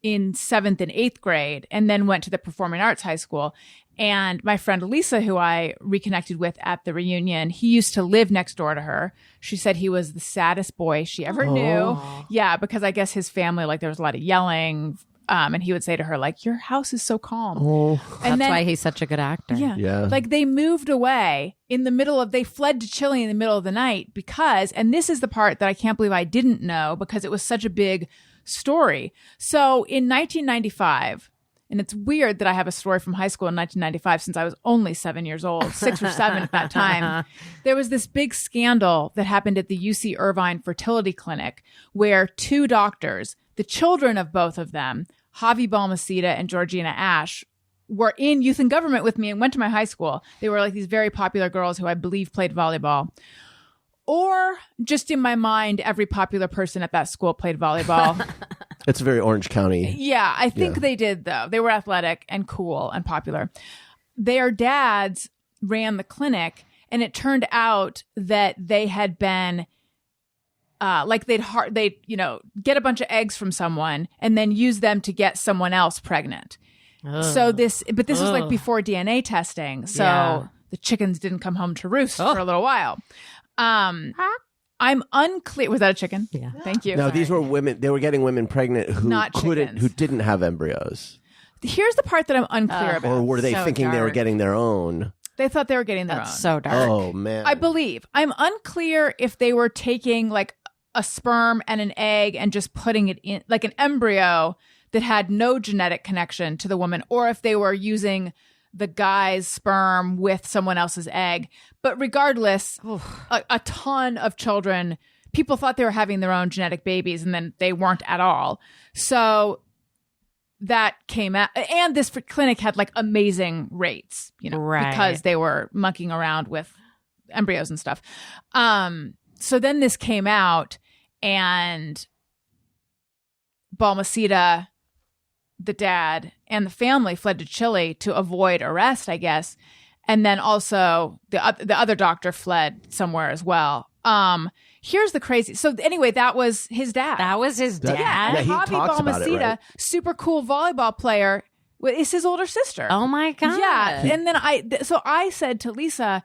in 7th and 8th grade and then went to the performing arts high school. And my friend Lisa, who I reconnected with at the reunion, he used to live next door to her. She said he was the saddest boy she ever knew. Yeah, because I guess his family, like there was a lot of yelling. And he would say to her, like, "Your house is so calm." And that's why he's such a good actor. Yeah. Like they moved away they fled to Chile in the middle of the night because, and this is the part that I can't believe I didn't know because it was such a big story. So in 1995, and it's weird that I have a story from high school in 1995 since I was only 7 years old, 6 or 7 at that time. There was this big scandal that happened at the UC Irvine fertility clinic where 2 doctors, the children of both of them, Javi Balmaceda and Georgina Ash, were in youth and government with me and went to my high school. They were like these very popular girls who I believe played volleyball. or just in my mind, every popular person at that school played volleyball. It's very Orange County. Yeah, I think they did, though. They were athletic and cool and popular. Their dads ran the clinic, and it turned out that they had been like they'd get a bunch of eggs from someone and then use them to get someone else pregnant. So this was like before DNA testing. So the chickens didn't come home to roost for a little while. I'm unclear. Was that a chicken? Yeah. Thank you. No, these were women. They were getting women pregnant who Not chickens. who didn't have embryos. Here's the part that I'm unclear about. Or were they So thinking they were dark. getting their own? They thought they were getting their own. So dark. Oh, man. I believe. I'm unclear if they were taking like a sperm and an egg and just putting it in like an embryo that had no genetic connection to the woman, or if they were using the guy's sperm with someone else's egg. But regardless, a ton of children, people thought they were having their own genetic babies, and then they weren't at all. So that came out, and this clinic had like amazing rates, Right. because they were monkeying around with embryos and stuff. So then this came out, and Balmaceda, the dad, and the family fled to Chile to avoid arrest, I guess. And then also the other doctor fled somewhere as well. Here's the crazy. So anyway, that was his dad. That was his dad. Yeah, he Javi talks about it, Balmaceda, right? super cool volleyball player, is his older sister. Oh my God. Yeah. And then I said to Lisa,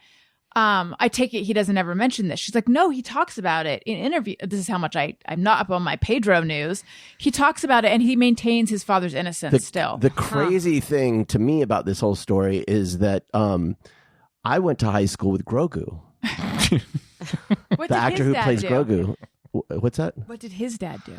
I take it he doesn't ever mention this. She's like, no, he talks about it in interview. This is how much I'm not up on my Pedro news. He talks about it, and he maintains his father's innocence still. The crazy thing to me about this whole story is that I went to high school with Grogu, What the did actor his who dad plays do? Grogu. What's that? What did his dad do?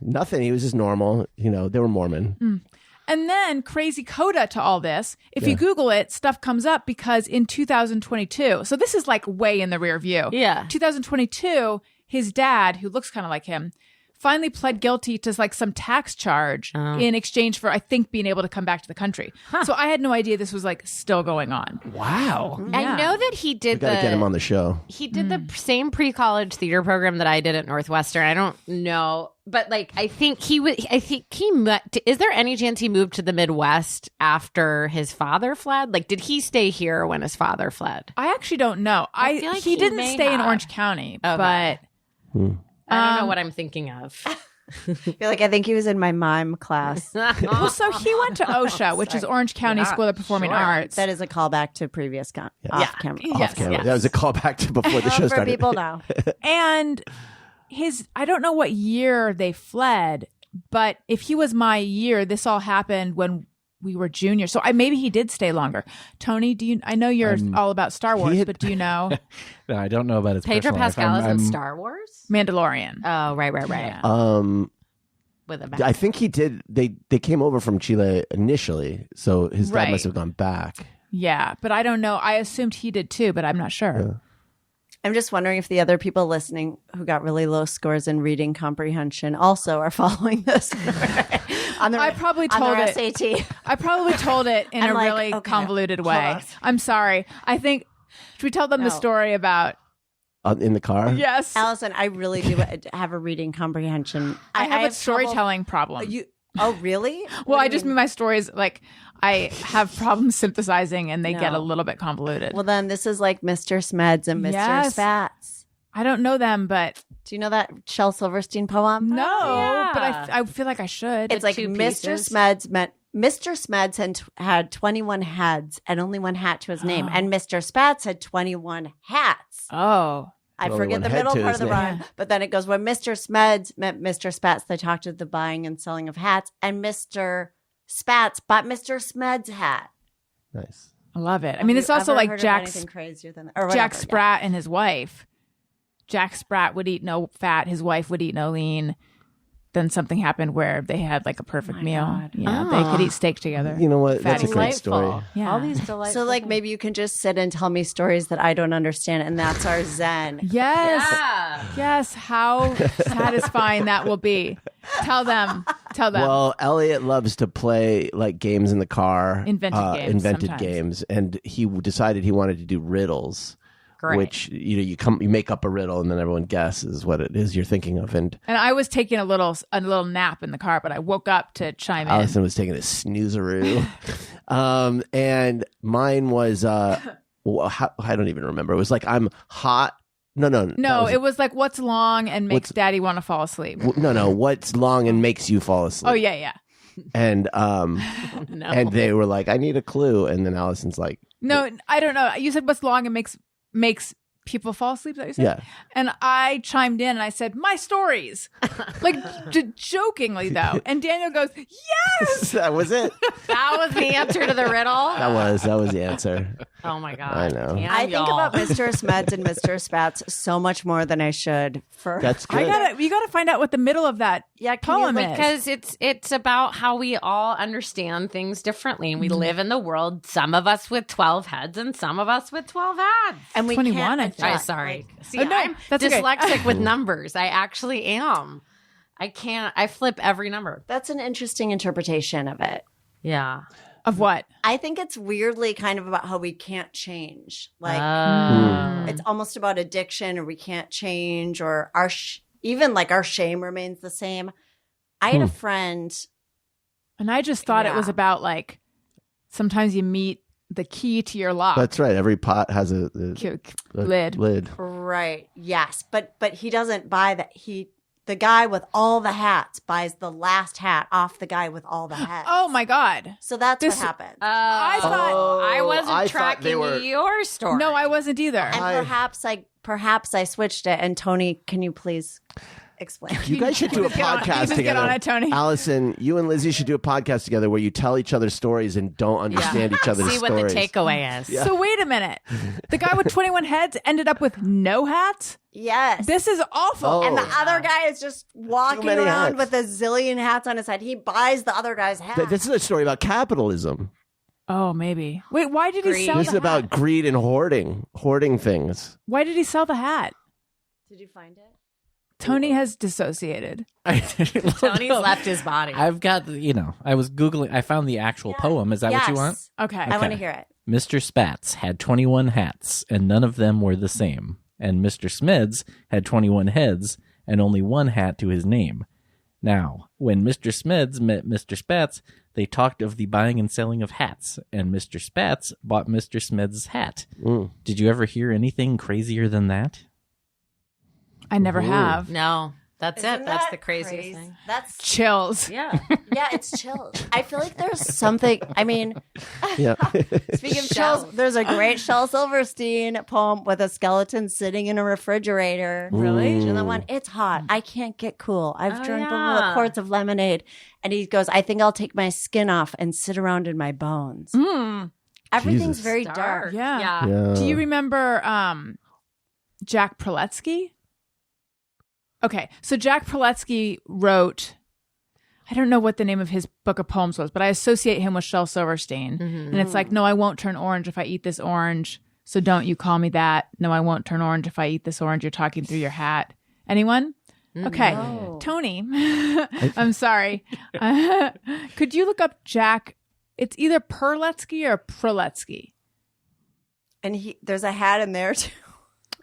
Nothing. He was just normal. They were Mormon. And then crazy coda to all this. If you Google it, stuff comes up because in 2022, so this is like way in the rear view. Yeah. 2022, his dad, who looks kind of like him, finally pled guilty to like some tax charge in exchange for, I think, being able to come back to the country. So I had no idea this was like still going on. Wow. I know that he did Got to get him on the show. He did the same pre-college theater program that I did at Northwestern. I don't know, but like I think he is there any chance he moved to the Midwest after his father fled? Like, did he stay here when his father fled? I actually don't know. I feel like he he didn't may stay in have. Orange County, Okay. but I don't know what I'm thinking of. I think he was in my mime class. well, so he went to OSHA, which is Orange County School of Performing Arts. That is a callback to previous off camera. Yes. Camera. That was a callback to before the show For started. people now. And I don't know what year they fled, but if he was my year, this all happened when we were juniors. So maybe he did stay longer. Tony, I know you're all about Star Wars, but do you know No, I don't know about his Pedro personal life. Pascal is in I'm- Star Wars? Mandalorian? Oh, right. Yeah. With a back. I think he did. They came over from Chile initially, so his dad Right. must have gone back. Yeah, but I don't know. I assumed he did too, but I'm not sure. I'm just wondering if the other people listening who got really low scores in reading comprehension also are following this. I probably on told their it. SAT. I probably told it in I'm a like, really okay, convoluted hold way. on. I'm sorry. I think should we tell them the No. story about? In the car? Yes, Allison, I really do have a reading comprehension. I have a trouble- storytelling problem. Oh, really? Well, What I do just you mean my stories like I have problems synthesizing and they get a No. little bit convoluted. Well, then this is like Mr. Smeds and Mr. Yes. Spats. I don't know them, but Do you know that Shel Silverstein poem? no, yeah. but I feel like I should. It's like two Mr. pieces. Smeds meant Mr. Smeds had 21 heads and only one hat to his name, and Mr. Spats had 21 hats. oh, I Only forget one the head middle to part his of the name. rhyme, but then it goes when Mr. Smeds met Mr. Spats, they talked to the buying and selling of hats, and Mr. Spats bought Mr. Smeds' hat. Nice. I love it. I mean, it's Have you also ever like heard of Jack anything crazier than that? Or whatever, Jack yeah. Spratt and his wife. Jack Spratt would eat no fat. His wife would eat no lean. Then something happened where they had like a perfect meal. God. Yeah, they could eat steak together. You know what? That's a Fatty. great story. Yeah. All these delightful. So, like, maybe you can just sit and tell me stories that I don't understand, and that's our zen. Yes. Yeah. Yes. How satisfying that will be. Tell them. Well, Elliot loves to play like games in the car. Invented games Invented sometimes. games. And he decided he wanted to do riddles. Great. which you make up a riddle and then everyone guesses what it is you're thinking of. And I was taking a little nap in the car, but I woke up to chime Allison in. was taking a snoozeroo. And mine was I don't even remember. It was like I'm hot. No, it was like what's long and makes Daddy want to fall asleep. No, what's long and makes you fall asleep. Oh yeah. And No. and they were like, I need a clue. And then Allison's like, No, I don't know. You said what's long and makes people fall asleep. Is that what you said? Yeah. And I chimed in and I said my stories, like jokingly though. And Daniel goes, yes. that was it. That was the answer to the riddle. That was the answer. Oh my god! I know. Damn, I think y'all. about Mr. Smeds and Mr. Spats so much more than I should. That's good. You gotta find out what the middle of that poem is. Because it's about how we all understand things differently, and we live in the world. Some of us with 12 heads, and some of us with 12 heads. And we 21, can't I think. I'm adjust. sorry. See, Oh, no, I'm that's okay. dyslexic with numbers. I actually am. I can't. I flip every number. That's an interesting interpretation of it. Yeah. Of what? I think it's weirdly kind of about how we can't change. Like it's almost about addiction, or we can't change, or even like our shame remains the same. I had a friend. And I just thought it was about like sometimes you meet the key to your lock. That's right. Every pot has a lid. Right. Yes. But he doesn't buy that. The guy with all the hats buys the last hat off the guy with all the hats. Oh my God. So that's This- what happened. I thought I wasn't I thought tracking they were- your story. no, I wasn't either. and perhaps I switched it. And Tony, can you please explain? You guys should do a Get on- podcast just together. get on it, Tony. Allison, you and Lizzy should do a podcast together where you tell each other stories and don't understand each other's See what stories. the takeaway is. So wait a minute. The guy with 21 heads ended up with no hats? Yes. This is awful. Oh. And the other guy is just walking many around hats. with a zillion hats on his head. He buys the other guy's hat. This is a story about capitalism. Oh, maybe. Wait, why did he Greed. sell This the is about hat? greed and hoarding things. Why did he sell the hat? Did you find it? Tony has dissociated. Tony's left his body. I've got, I was Googling. I found the actual poem. Is that what you want? Okay. I want to hear it. Mr. Spats had 21 hats, and none of them were the same. And Mr. Smeds had 21 heads, and only one hat to his name. Now, when Mr. Smeds met Mr. Spats, they talked of the buying and selling of hats, and Mr. Spats bought Mr. Smeds' hat. Did you ever hear anything crazier than that? I never have. no, that's Isn't it. That's that the craziest crazy? thing. That's Chills. Yeah. yeah, it's chills. I feel like there's something. I mean, Yeah. speaking of chills, there's a great Shel Silverstein poem with a skeleton sitting in a refrigerator. Really? And the one, it's hot. I can't get cool. I've Oh, drunk yeah. over quarts of lemonade. And he goes, I think I'll take my skin off and sit around in my bones. Everything's Jesus. very dark. Yeah. Yeah. Do you remember Jack Proletsky? Okay, so Jack Proletsky wrote, I don't know what the name of his book of poems was, but I associate him with Shel Silverstein. And it's like, no, I won't turn orange if I eat this orange, so don't you call me that. No, I won't turn orange if I eat this orange. You're talking through your hat. Anyone? Okay. No. Tony, I'm sorry. Could you look up Jack? It's either Perletsky or Proletsky. And there's a hat in there too.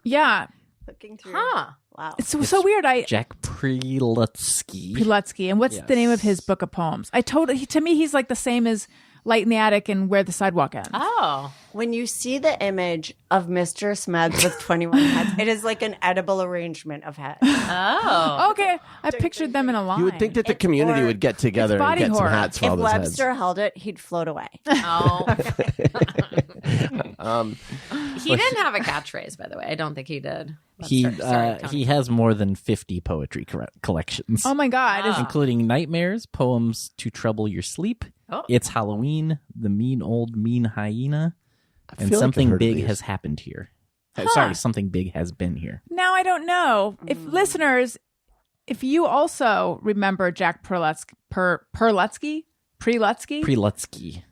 Yeah. Looking through. Huh. Wow. It's so weird. Jack Prelutsky. Pilutsky. And what's the name of his book of poems? To me, he's like the same as Light in the Attic and Where the Sidewalk Ends. Oh. When you see the image of Mr. Smeds with 21 heads, it is like an edible arrangement of heads. Oh. Okay. I pictured them in a line. You would think that the community or- would get together and body get some horror. hats for If all those heads. Webster held it, he'd float away. Oh. He didn't have a catchphrase, by the way. I don't think he did. He Sorry, Tony. he has more than 50 poetry collections, Oh my God. Is- including nightmares, poems to trouble your sleep. Oh. It's Halloween, the mean old mean hyena, and feel like I've something heard of big these. has happened here. Sorry, something big has been here. Now I don't know. If listeners, if you also remember Jack Perlutsky, Prelutsky.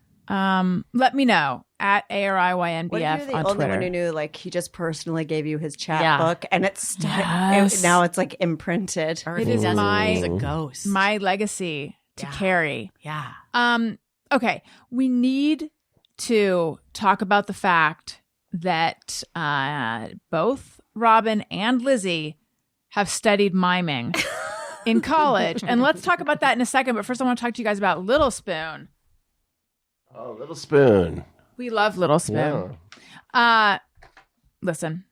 let me know at What if ARIYNBF you're the on only Twitter. one who knew, like, he just personally gave you his chat Yeah. book and it's Yes. now it's like imprinted. Or It if he is doesn't, my- he's a ghost. My legacy to Yeah. carry. yeah. Okay, we need to talk about the fact that both Robin and Lizzy have studied miming in college. And let's talk about that in a second. But first, I want to talk to you guys about Little Spoon. Oh, Little Spoon. We love Little Spoon. Listen.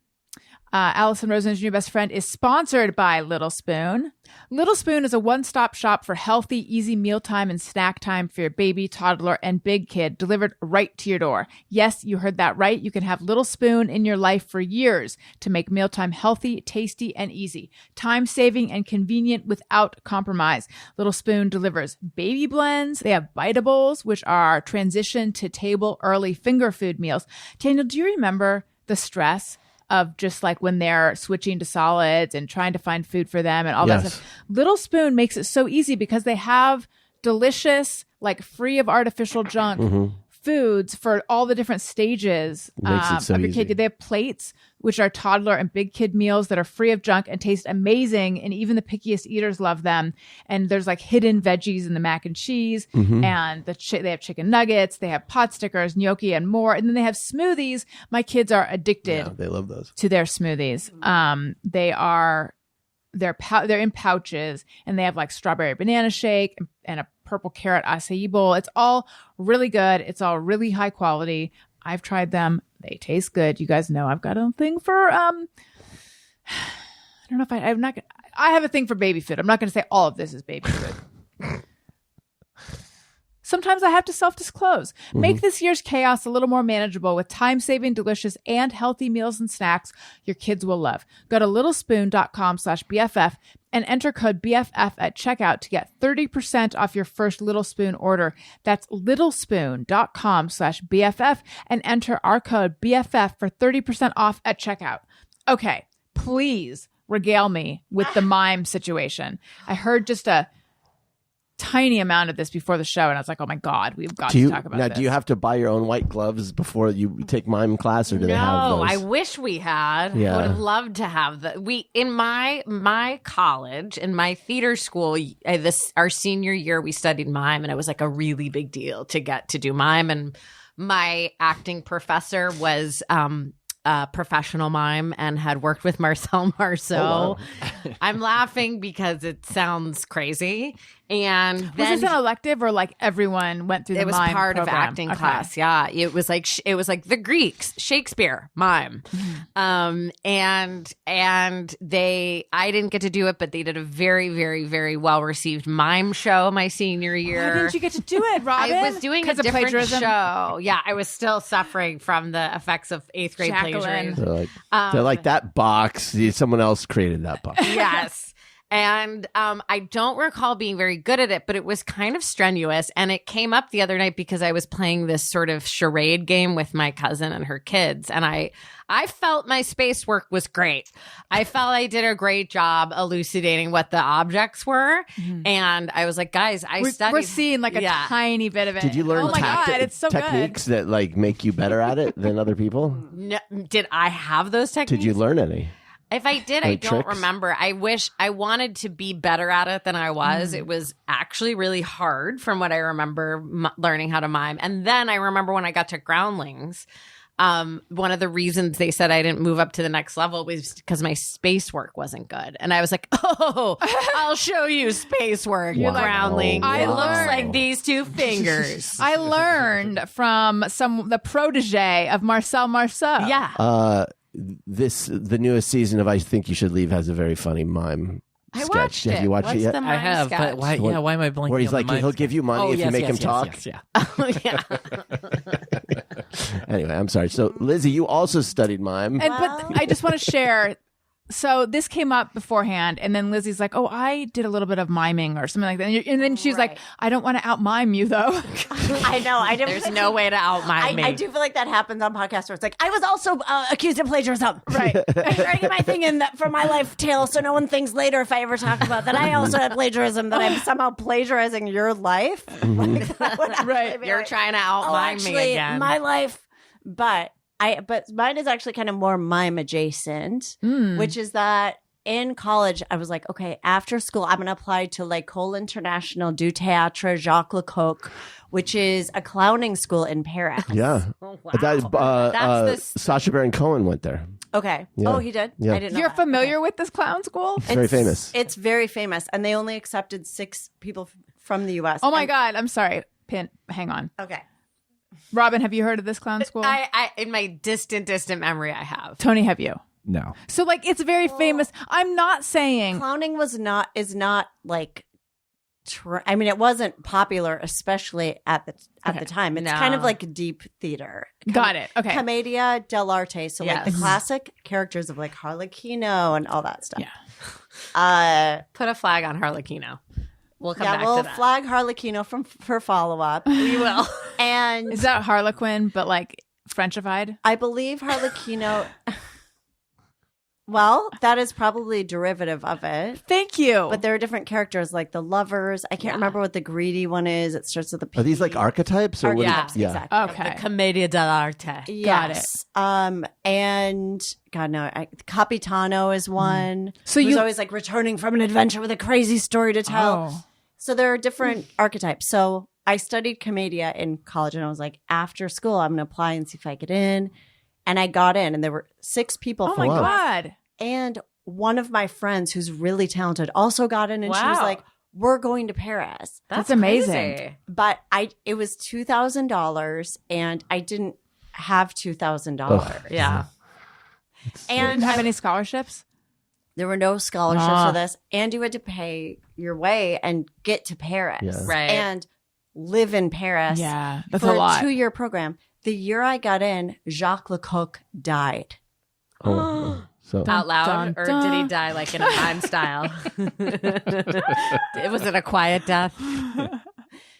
Allison Rosen's New Best Friend is sponsored by Little Spoon. Little Spoon is a one-stop shop for healthy, easy mealtime and snack time for your baby, toddler, and big kid, delivered right to your door. Yes, you heard that right. You can have Little Spoon in your life for years to make mealtime healthy, tasty, and easy. Time-saving and convenient without compromise. Little Spoon delivers baby blends. They have biteables, which are transition to table early finger food meals. Daniel, do you remember the stress of just like when they're switching to solids and trying to find food for them and all that stuff? Little Spoon makes it so easy because they have delicious, like free of artificial junk foods for all the different stages Makes it so of your easy. kid. They have plates, which are toddler and big kid meals that are free of junk and taste amazing. And even the pickiest eaters love them. And there's like hidden veggies in the mac and cheese and they have chicken nuggets. They have pot stickers, gnocchi, and more. And then they have smoothies. My kids are addicted Yeah, they love those. to their smoothies. They're in pouches, and they have like strawberry banana shake and a purple carrot acai bowl. It's all really good. It's all really high quality. I've tried them. They taste good. You guys know I've got a thing for I don't know if I'm not gonna, I have a thing for baby food. I'm not going to say all of this is baby food. Sometimes I have to self-disclose. Make this year's chaos a little more manageable with time-saving, delicious, and healthy meals and snacks your kids will love. Go to littlespoon.com/BFF and enter code BFF at checkout to get 30% off your first Little Spoon order. That's littlespoon.com/BFF and enter our code BFF for 30% off at checkout. Okay, please regale me with the mime situation. I heard just a tiny amount of this before the show, and I was like, oh my God, we've got to talk about this. Do you have to buy your own white gloves before you take mime class, or do they have No, those? I wish we had. Yeah. I would have loved to have in my college, in my theater school, our senior year, we studied mime, and it was like a really big deal to get to do mime. And my acting professor was professional mime and had worked with Marcel Marceau. Oh, wow. I'm laughing because it sounds crazy. And Was then this an elective, or like everyone went through the it was mime part program? of acting Okay. class. Yeah, it was like the Greeks, Shakespeare, mime, and I didn't get to do it, but they did a very, very, very well received mime show my senior year. Why didn't you get to do it, Robin? I was doing a 'Cause of different plagiarism? show. Yeah, I was still suffering from the effects of 8th grade Jacqueline. plagiarism. They're like that box. Someone else created that box. Yes. And I don't recall being very good at it, but it was kind of strenuous. And it came up the other night because I was playing this sort of charade game with my cousin and her kids. And I felt my space work was great. I felt I did a great job elucidating what the objects were. And I was like, guys, studied. We're seeing like a tiny bit of it. Did you learn Oh my God, it's so techniques good. that like make you better at it than other people? No, did I have those techniques? Did you learn any? If I did, I Like don't tricks? remember. I wish I wanted to be better at it than I was. It was actually really hard from what I remember learning how to mime. And then I remember when I got to Groundlings, one of the reasons they said I didn't move up to the next level was because my space work wasn't good. And I was like, oh, I'll show you space work, You're like, Groundlings. oh, It wow. looks like these two fingers. I learned from the protege of Marcel Marceau. Yeah. The newest season of I Think You Should Leave has a very funny mime I sketch. watched Have it. you watched What's it yet? the I mime have, sketch? but why? What- Yeah, why am I blanking? Where he's on the like, mime he'll sketch? give you money Oh, if you yes, make yes, him yes, talk. yes, yeah. Anyway, I'm sorry. So, Lizzy, you also studied mime. But I just want to share. So this came up beforehand, and then Lizzie's like, "Oh, I did a little bit of miming or something like that." And then she's like, "I don't want to out mime you, though." I know. I didn't. There's no way to out-mime me. I do feel like that happens on podcasts where it's like, I was also accused of plagiarism. Right. I'm trying to get my thing in that for my life tale so no one thinks later if I ever talk about that I also had plagiarism, that I'm somehow plagiarizing your life. Like, that would actually Right. be You're like, trying to out-mime me actually, again. my life. But mine is actually kind of more mime adjacent, which is that in college, I was like, okay, after school, I'm going to apply to L'École Internationale du Théâtre Jacques Lecoq, which is a clowning school in Paris. Yeah. Oh, wow. That's Sacha Baron Cohen went there. Okay. Yeah. Oh, he did? Yeah. I didn't know You're that. familiar with this clown school? It's very famous. It's very famous. And they only accepted 6 people from the U.S. Oh my And- God. I'm sorry. Hang on. Okay. Robin, have you heard of this clown school? I in my distant memory, I have. Tony, have you? No. So like it's very famous. I'm not saying Clowning is not like, I mean, it wasn't popular, especially at the time. It's No. kind of like deep theater. Got it. Okay. Commedia dell'arte. So like the Yes. classic characters of like Harlequino and all that stuff. Yeah. Put a flag on Harlequino. We'll come Yeah, back we'll to that. flag Harlequino for follow up. We will. And Is that Harlequin but like Frenchified? I believe Harlequino. Well, that is probably a derivative of it. Thank you. But there are different characters like the lovers. I can't remember what the greedy one is. It starts with a P. Are these like archetypes? Or what is- Archetypes, yeah. exactly. Okay. Commedia dell'arte. Yes. And God no, Capitano is one. So who's you- always like returning from an adventure with a crazy story to tell. Oh. So there are different archetypes. So I studied commedia in college, and I was like, after school, I'm going to apply and see if I get in. And I got in, and there were 6 people. Oh from my us. God. And one of my friends who's really talented also got in, and she was Wow. like, "We're going to Paris." That's amazing. crazy. But it was $2,000, and I didn't have $2,000. Yeah. You And didn't have any scholarships? there were no scholarships Ah. for this, and you had to pay your way and get to Paris, Yeah. Right. and live in Paris. Yeah, that's for a lot. 2-year program. The year I got in, Jacques Lecoq died. Oh, so Out loud, dun, or dun. did he die like in a mime style? Was it a quiet death?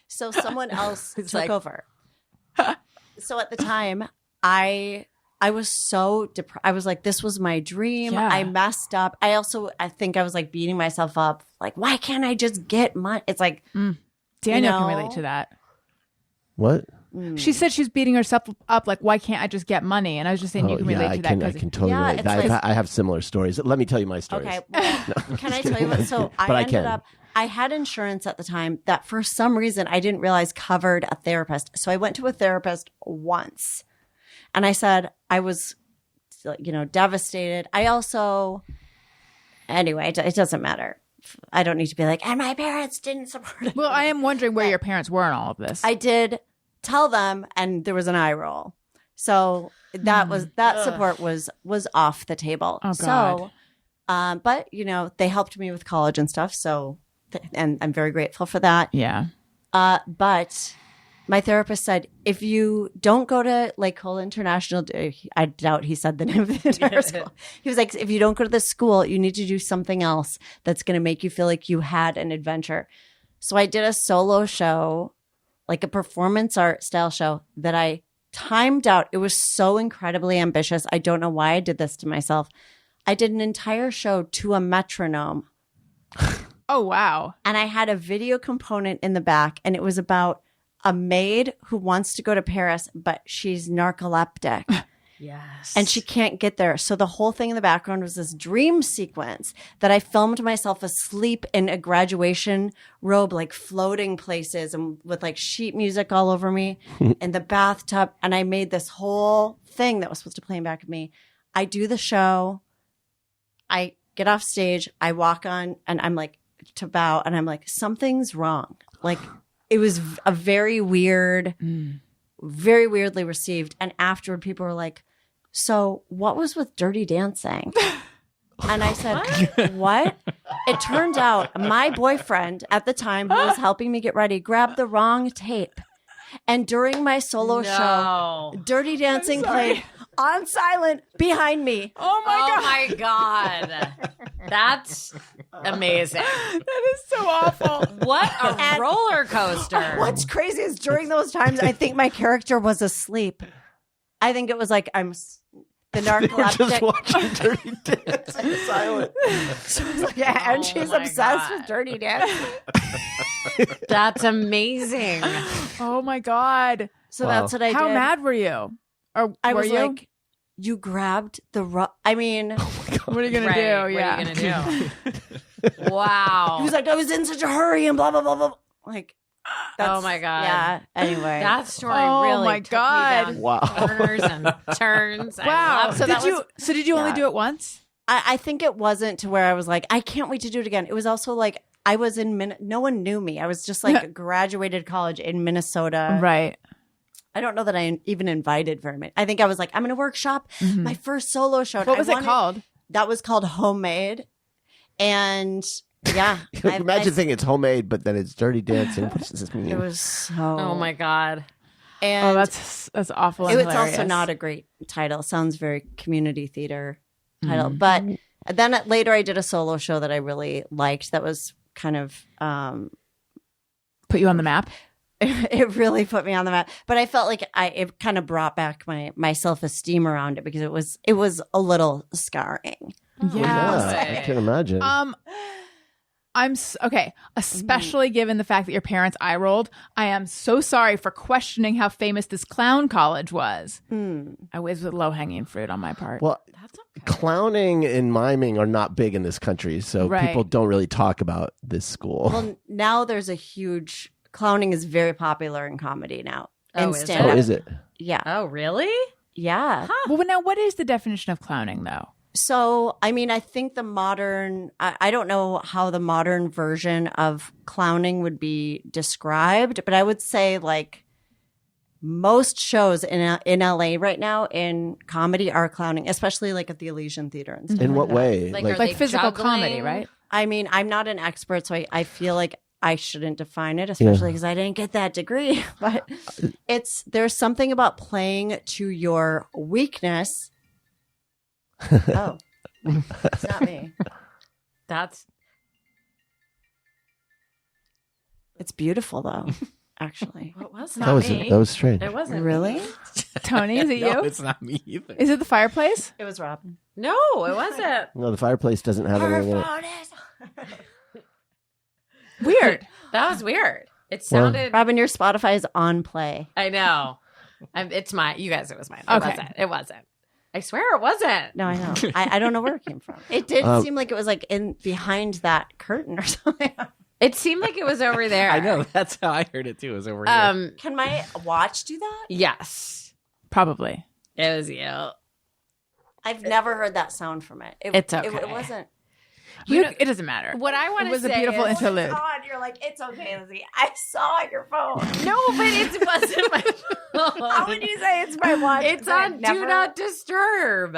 So someone else It's took like- over. So at the time, I was so depressed. I was like, this was my dream. Yeah. I messed up. I think I was like beating myself up. Like, why can't I just get money? It's like, Daniel know? can relate to that. what? She said she's beating herself up like, why can't I just get money? And I was just saying you can relate to that. I 'cause- can totally Yeah, relate. it's like- I have similar stories. Let me tell you my stories. okay, well, can I tell you what? So But I I ended can. up, I had insurance at the time that for some reason I didn't realize covered a therapist. So I went to a therapist once, and I said I was, devastated. I also, anyway, it doesn't matter. I don't need to be like, and my parents didn't support it. Well, I am wondering where your parents were in all of this. I did tell them, and there was an eye roll. So that support was off the table. Oh, God. So, but they helped me with college and stuff. So, and I'm very grateful for that. yeah. But my therapist said, if you don't go to L'École International, I doubt he said the name of the entire school. He was like, if you don't go to this school, you need to do something else that's going to make you feel like you had an adventure. So I did a solo show, like a performance art style show that I timed out. It was so incredibly ambitious. I don't know why I did this to myself. I did an entire show to a metronome. Oh, wow. And I had a video component in the back, and it was about a maid who wants to go to Paris, but she's narcoleptic Yes. and she can't get there. So the whole thing in the background was this dream sequence that I filmed myself asleep in a graduation robe, like floating places and with like sheet music all over me in the bathtub. And I made this whole thing that was supposed to play in back of me. I do the show. I get off stage. I walk on and I'm like to bow and I'm like, something's wrong. Like it was a very weird, very weirdly received. And afterward, people were like, so what was with Dirty Dancing? And I said, what? It turned out my boyfriend at the time who was helping me get ready grabbed the wrong tape. And during my solo show, Dirty Dancing played on silent behind me. Oh, my God. God. That's amazing. That is so awful. What a roller coaster. What's crazy is during those times, I think my character was asleep. I think it was like the Just narcoleptic. watching Dirty Dancing silent. Yeah, and she's my obsessed God. with Dirty Dancing. That's amazing. Oh, my God. So Wow. that's what I How did. mad were you? Or I were was you? like, you grabbed the I mean, What are you gonna do? Right. Yeah. What are you gonna do? Wow. he was like, I was in such a hurry and blah blah blah blah. Like, Oh my God. Yeah. Anyway, That story Oh really my took God. me down Wow. corners and turns. I Wow. love So that. did you only yeah. do it once? I think it wasn't to where I was like, I can't wait to do it again. It was also like I was in no one knew me. I was just like graduated college in Minnesota. Right. I don't know that I even invited very many. I think I was like, I'm going to workshop my first solo show. What was it called? That was called Homemade. And yeah. Imagine thinking it's homemade, but then it's dirty dancing. What does this mean? It was so. Oh my God. And Oh, that's awful. it and was also hilarious. not a great title. Sounds very community theater title. But then later I did a solo show that I really liked. That was kind of. Put you on the map. It really put me on the map, but I felt like it kind of brought back my self-esteem around it because it was a little scarring. Yeah, I can imagine. Okay, especially given the fact that your parents eye rolled. I am so sorry for questioning how famous this clown college was. I was with low hanging fruit on my part. Well, clowning and miming are not big in this country, so Right. people don't really talk about this school. Well, now there's a huge clowning is very popular in comedy now. Oh, And is it? stand-up. Oh, is it? Yeah, Oh, really? yeah. Well, now what is the definition of clowning, though? So, I mean, I think the modern, I don't know how the modern version of clowning would be described, but I would say like most shows in LA right now in comedy are clowning, especially like at the Elysian Theater and stuff. In what that. way? Like, are Like they physical juggling? comedy, right? I mean, I'm not an expert, so I feel like I shouldn't define it, especially because I didn't get that degree. But there's something about playing to your weakness. Oh, it's not me. It's beautiful though, actually. What was that was strange. It wasn't Really? Tony, is it No, you? it's not me either. Is it the fireplace? It was Robin. No, it wasn't. No, the fireplace doesn't have anything in it. Weird. That was weird. It sounded. Robin, your Spotify is on play. I know. It's mine. You guys, it was mine. Okay. It wasn't. I swear it wasn't. No, I know. I don't know where it came from. It did seem like it was like in behind that curtain or something. It seemed like it was over there. I know. That's how I heard it too. It was over here. Can my watch do that? Yes. Probably. It was you. I've never heard that sound from it. It's okay. It wasn't. It doesn't matter. What I want It to was say a beautiful is, interlude. You're like, it's okay, Lizzy. I saw your phone. No, but it wasn't my phone. How would you say it's my watch? It's But on Do Not Disturb.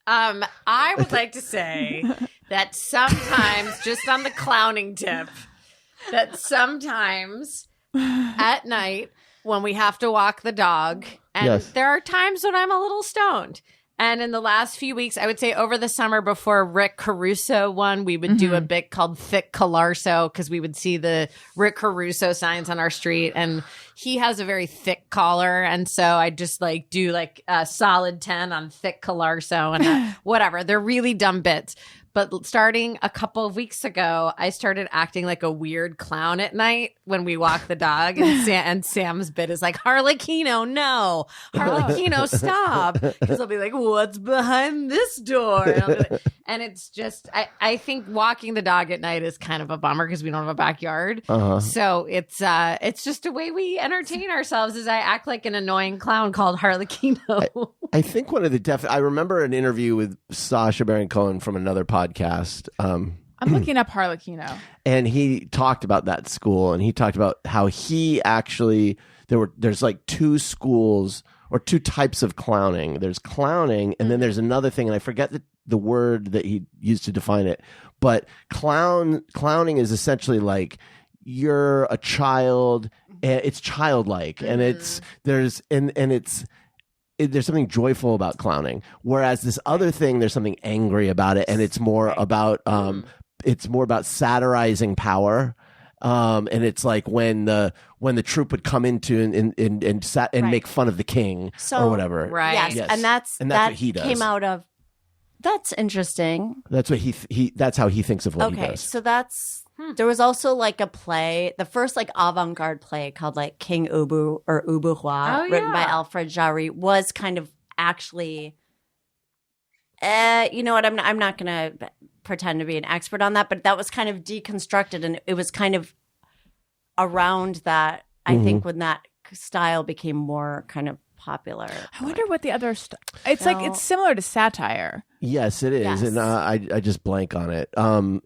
I would like to say that sometimes, just on the clowning tip, that sometimes at night when we have to walk the dog, and Yes. there are times when I'm a little stoned. And in the last few weeks, I would say over the summer before Rick Caruso won, we would do a bit called Thick Calarso because we would see the Rick Caruso signs on our street. And he has a very thick collar. And so I just like do like a solid 10 on Thick Calarso and whatever. They're really dumb bits. But starting a couple of weeks ago, I started acting like a weird clown at night when we walk the dog. And Sam's bit is like, Harlequino, no. Harlequino, stop. Because I'll be like, what's behind this door? And, I'll be like- and it's just, I think walking the dog at night is kind of a bummer because we don't have a backyard. So it's just a way we entertain ourselves as I act like an annoying clown called Harlequino. I think one of the I remember an interview with Sacha Baron Cohen from another podcast. I'm looking up Harlequino. And he talked about that school, and he talked about how he actually there's like two schools or two types of clowning. There's clowning, and then there's another thing, and I forget the word that he used to define it. But clowning is essentially like you're a child. It's childlike, and there's something joyful about clowning. Whereas this other thing, there's something angry about it, and it's more about satirizing power. And it's like when the troupe would come into and make fun of the king or whatever. Right. Yes. And that's what he does. Came out of. That's interesting. That's what that's how he thinks of what he Okay, does. so that's there was also like a play, the first like avant-garde play called like King Ubu or Ubu Hua, Oh, written by yeah. Alfred Jarry, was kind of actually, you know what? I'm not going to pretend to be an expert on that, but that was kind of deconstructed, and it was kind of around that. I think when that style became more kind of popular. I wonder what the other it's like it's similar to satire. Yes, it is, Yes. and I just blank on it.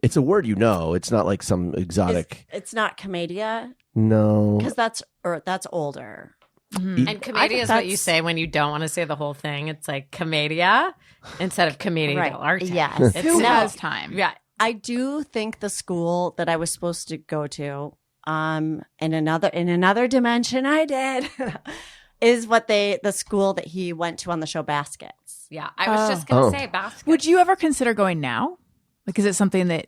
It's a word It's not like some exotic. It's not commedia No, because that's older. And commedia is what you that's- say when you don't want to say the whole thing. It's like commedia instead of commedia Right. dell'arte. Yes. Who No. has time? Yeah. I do think the school that I was supposed to go to, in another dimension, I did, is the school that he went to on the show Baskets. Yeah. I was just going to say basket. Would you ever consider going now? Like, is it something that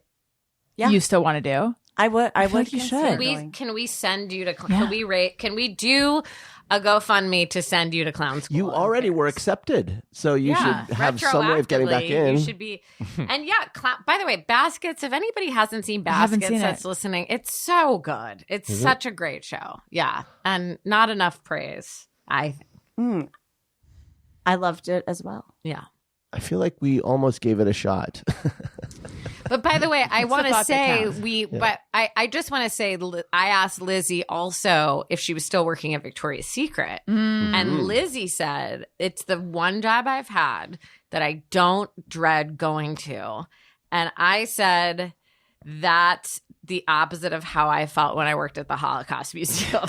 Yeah. you still want to do? I would. I feel would. like you consider should. going. Can we send you to Yeah. can we do a GoFundMe to send you to clown school? you already were accepted, so you should have some way of getting back Retroactively, in. You should be, and yeah. By the way, Baskets. If anybody hasn't seen haven't Baskets seen that's it. listening, it's so good. It's such a great show. Yeah, and not enough praise. I think. I loved it as well. Yeah. I feel like we almost gave it a shot. But by the way, I want to thought that say counts. but I just want to say, I asked Lizzy also if she was still working at Victoria's Secret. And Lizzy said, it's the one job I've had that I don't dread going to. And I said, that's the opposite of how I felt when I worked at the Holocaust Museum.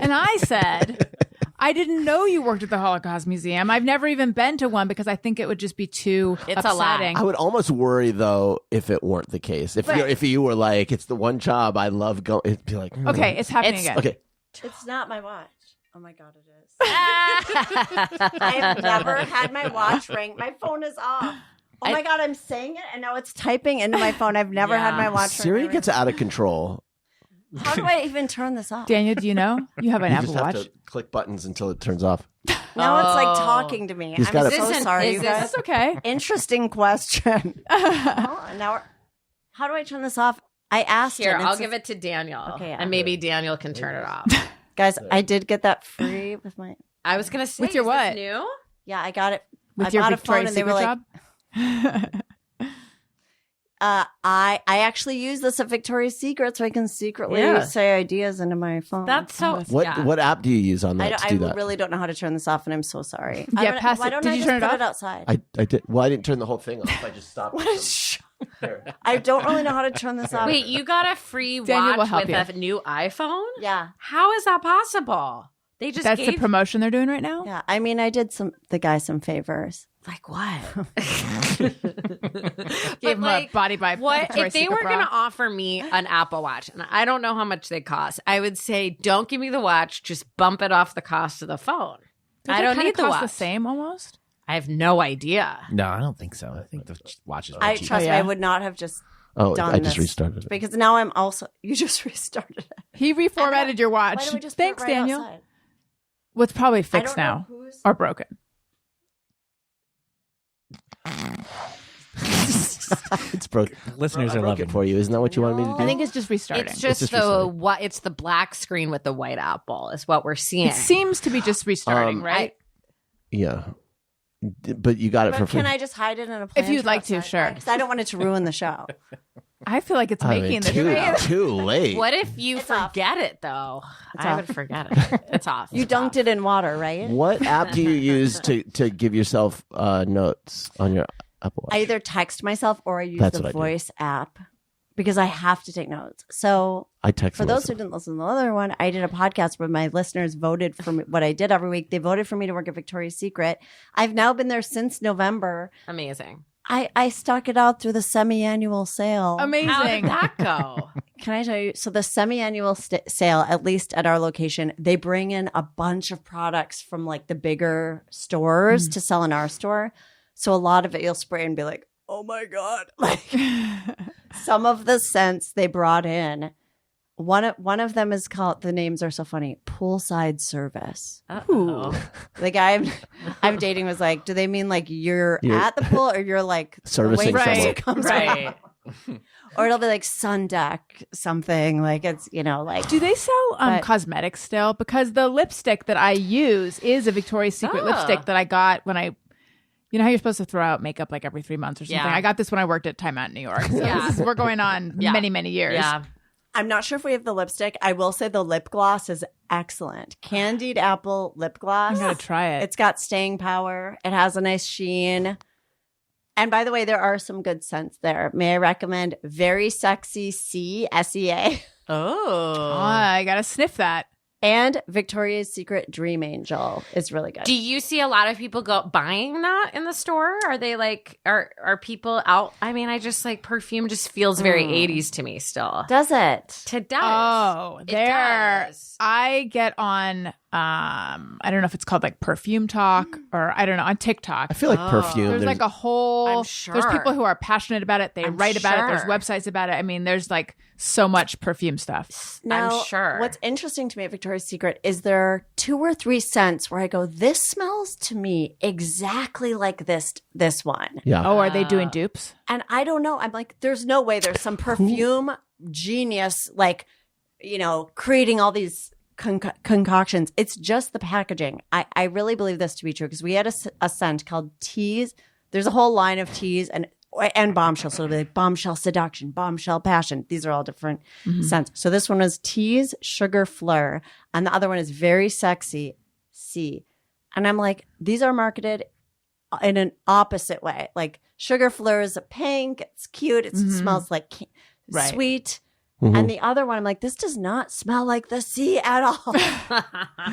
And I said, I didn't know you worked at the Holocaust Museum. I've never even been to one because I think it would just be too It's a lot. upsetting. I would almost worry though if it weren't the case. If you were like, it's the one job I love going, it'd be like, Okay, it's happening It's- again. okay. It's not my watch. Oh my god, it is. I've never had my watch ring. My phone is off. Oh my god, I'm saying it and now it's typing into my phone. I've never had my watch Siri ring. gets out of control. How do I even turn this off? Daniel, do you know? You have an You Apple just have Watch. to click buttons until it turns off. Now it's like talking to me. He's I'm got so a- sorry, Is you this- guys. That's okay. Interesting question. Now, how do I turn this off? I asked Here, him. I'll give it to Daniel. Okay, and maybe Daniel can turn it off. Guys, I did get that free with my. I was going to say, With your is this what? new? Yeah, I got it. With I your bought a phone Victoria's and they were Secret like, job? I actually use this at Victoria's Secret so I can secretly Yeah. say ideas into my phone. That's so. What app do you use on that to I do that? really don't know how to turn this off, and I'm so sorry. Yeah, pass why it. don't Did I you just turn it put off? it outside? I did. Well, I didn't turn the whole thing off. I just stopped. Here. I don't really know how to turn this off. Wait, you got a free Daniel will watch help with you. a new iPhone? Yeah, How is that possible? They just That's gave the promotion they're doing right now? yeah. I mean, I did the guy some favors. like what? Gave him a body by What Victoria's if they Secret were bra. going to offer me an Apple Watch? And I don't know how much they cost. I would say, don't give me the watch. Just bump it off the cost of the phone. Don't I they don't kinda need the cost watch. the same almost? I have no idea. No, I don't think so. I think the watch is way I cheaper. trust Oh, me, yeah? I would not have just Oh, done I just this restarted it. because now I'm also. You just restarted it. He reformatted your watch. Why don't we just put it Thanks, right Daniel. outside? What's probably I fixed don't know now who's- or broken. It's broken. Listeners I are broke loving it for you. Isn't that what you wanted me to do? I think it's just restarting. It's just just the restarting. what? It's the black screen with the white apple is what we're seeing. It seems to be just restarting, right? Yeah, but you got it for But free. can I just hide it in a If planter you'd like to, outside? sure. Because I don't want it to ruin the show. I feel like it's I mean, making the too late. What if you It's off. forget it though? I off. would forget it. It's off. You dunked it in water, right? What app do you use to give yourself notes on your Apple Watch? I either text myself or I use That's the what I do. voice app because I have to take notes. So I text for those who myself. didn't listen to the other one, I did a podcast where my listeners voted for me, what I did every week. They voted for me to work at Victoria's Secret. I've now been there since November. Amazing. I stuck it out through the semi-annual sale. Amazing. How did that go? Can I tell you? So the semi-annual sale, at least at our location, they bring in a bunch of products from like the bigger stores to sell in our store. So a lot of it you'll spray and be like, oh my God. Like some of the scents they brought in, one of them is called, the names are so funny, Poolside Service. Ooh. The guy I'm dating was like, do they mean like you're You're at the pool or you're like servicing the waiter someone. comes Right. or it'll be like Sun Deck something. Like it's, like. Do they sell But- cosmetics still? Because the lipstick that I use is a Victoria's Secret lipstick that I got when I. You know how you're supposed to throw out makeup like every 3 months or something? Yeah. I got this when I worked at Time Out in New York. So we're going on many, many years. Yeah. I'm not sure if we have the lipstick. I will say the lip gloss is excellent. Candied apple lip gloss. I'm going to try it. It's got staying power. It has a nice sheen. And by the way, there are some good scents there. May I recommend Very Sexy C, S-E-A, Oh. I got to sniff that. and Victoria's Secret Dream Angel is really good. Do you see a lot of people go buying that in the store? Are they like are people out? I mean, I just like perfume just feels very 80s to me still. Does it? It does. Oh, It there. does. I get on, I don't know if it's called like Perfume Talk or I don't know, on TikTok. I feel like perfume. There's like a whole, I'm there's sure. people who are passionate about it. They I'm write about it. There's sure. websites about it. I mean, there's like so much perfume stuff. Now, I'm sure. What's interesting to me at Victoria's Secret is there are 2 or 3 scents where I go, this smells to me exactly like this one. yeah. Oh, are they doing dupes? And I don't know. I'm like, there's no way there's some perfume genius, like, creating all these concoctions. It's just the packaging. I really believe this to be true because we had a scent called Tease. There's a whole line of Tease and Bombshell. So it'll be like Bombshell Seduction, Bombshell Passion. These are all different scents. So this one was Tease Sugar Fleur, and the other one is Very Sexy C. And I'm like, these are marketed in an opposite way. Like Sugar Fleur is a pink. It's cute. It smells like Right. sweet. And the other one, I'm like, this does not smell like the sea at all.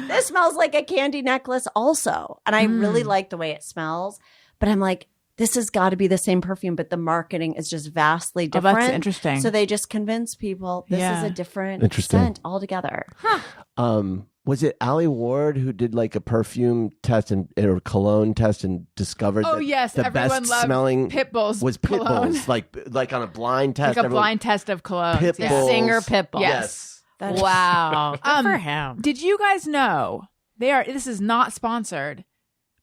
This smells like a candy necklace also. And I really like the way it smells. But I'm like, this has got to be the same perfume, but the marketing is just vastly Oh, different. that's interesting. So they just convince people this is a different Interesting. scent altogether. Was it Allie Ward who did like a perfume test or cologne test and discovered Oh, that yes. the Everyone best loved smelling Pitbull's was cologne. Pitbull's, like on a blind test. Like a everyone- blind test of cologne. Pitbull. Singer Pitbull. Yes. That is- Wow. Good for Um, him. Did you guys know this is not sponsored,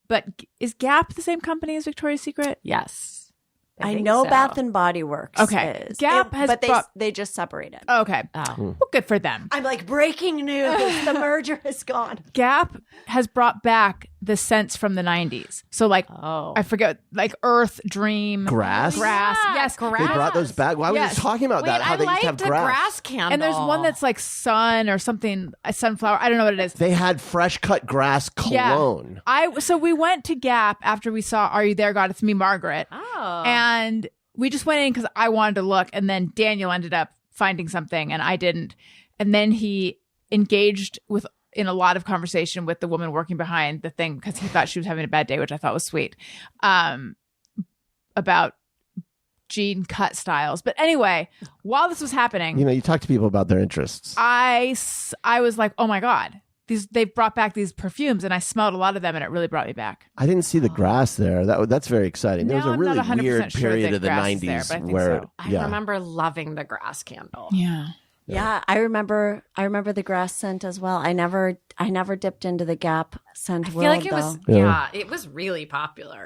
but is Gap the same company as Victoria's Secret? Yes. I think know so. Bath and Body Works. Okay. is. Gap has but brought- they just separated. Okay. Oh. Well, good for them. I'm like, breaking news. The merger is gone. Gap has brought back the scents from the 90s. So like, Oh. I forget, like Earth, Dream, Grass? Grass. Yes, They brought those back. Well, I was Yes. just talking about Wait, that. How I they used to have liked the grass candle. And there's one that's like sun or something, a sunflower. I don't know what it is. They had fresh cut grass cologne. So we went to Gap after we saw Are You There, God? It's Me, Margaret. Oh. And we just went in because I wanted to look. And then Daniel ended up finding something and I didn't. And then he engaged in a lot of conversation with the woman working behind the thing because he thought she was having a bad day, which I thought was sweet, about jean cut styles. But anyway, while this was happening, You talk to people about their interests. I was like, oh my God, they've brought back these perfumes and I smelled a lot of them and it really brought me back. I didn't see the grass there. That's very exciting. There was No, a I'm really not 100% weird sure period that of the grass is 90s there, but I think where so. I remember loving the grass candle. Yeah. Yeah, I remember the grass scent as well. I never dipped into the Gap scent I feel world like it was Yeah. it was really popular.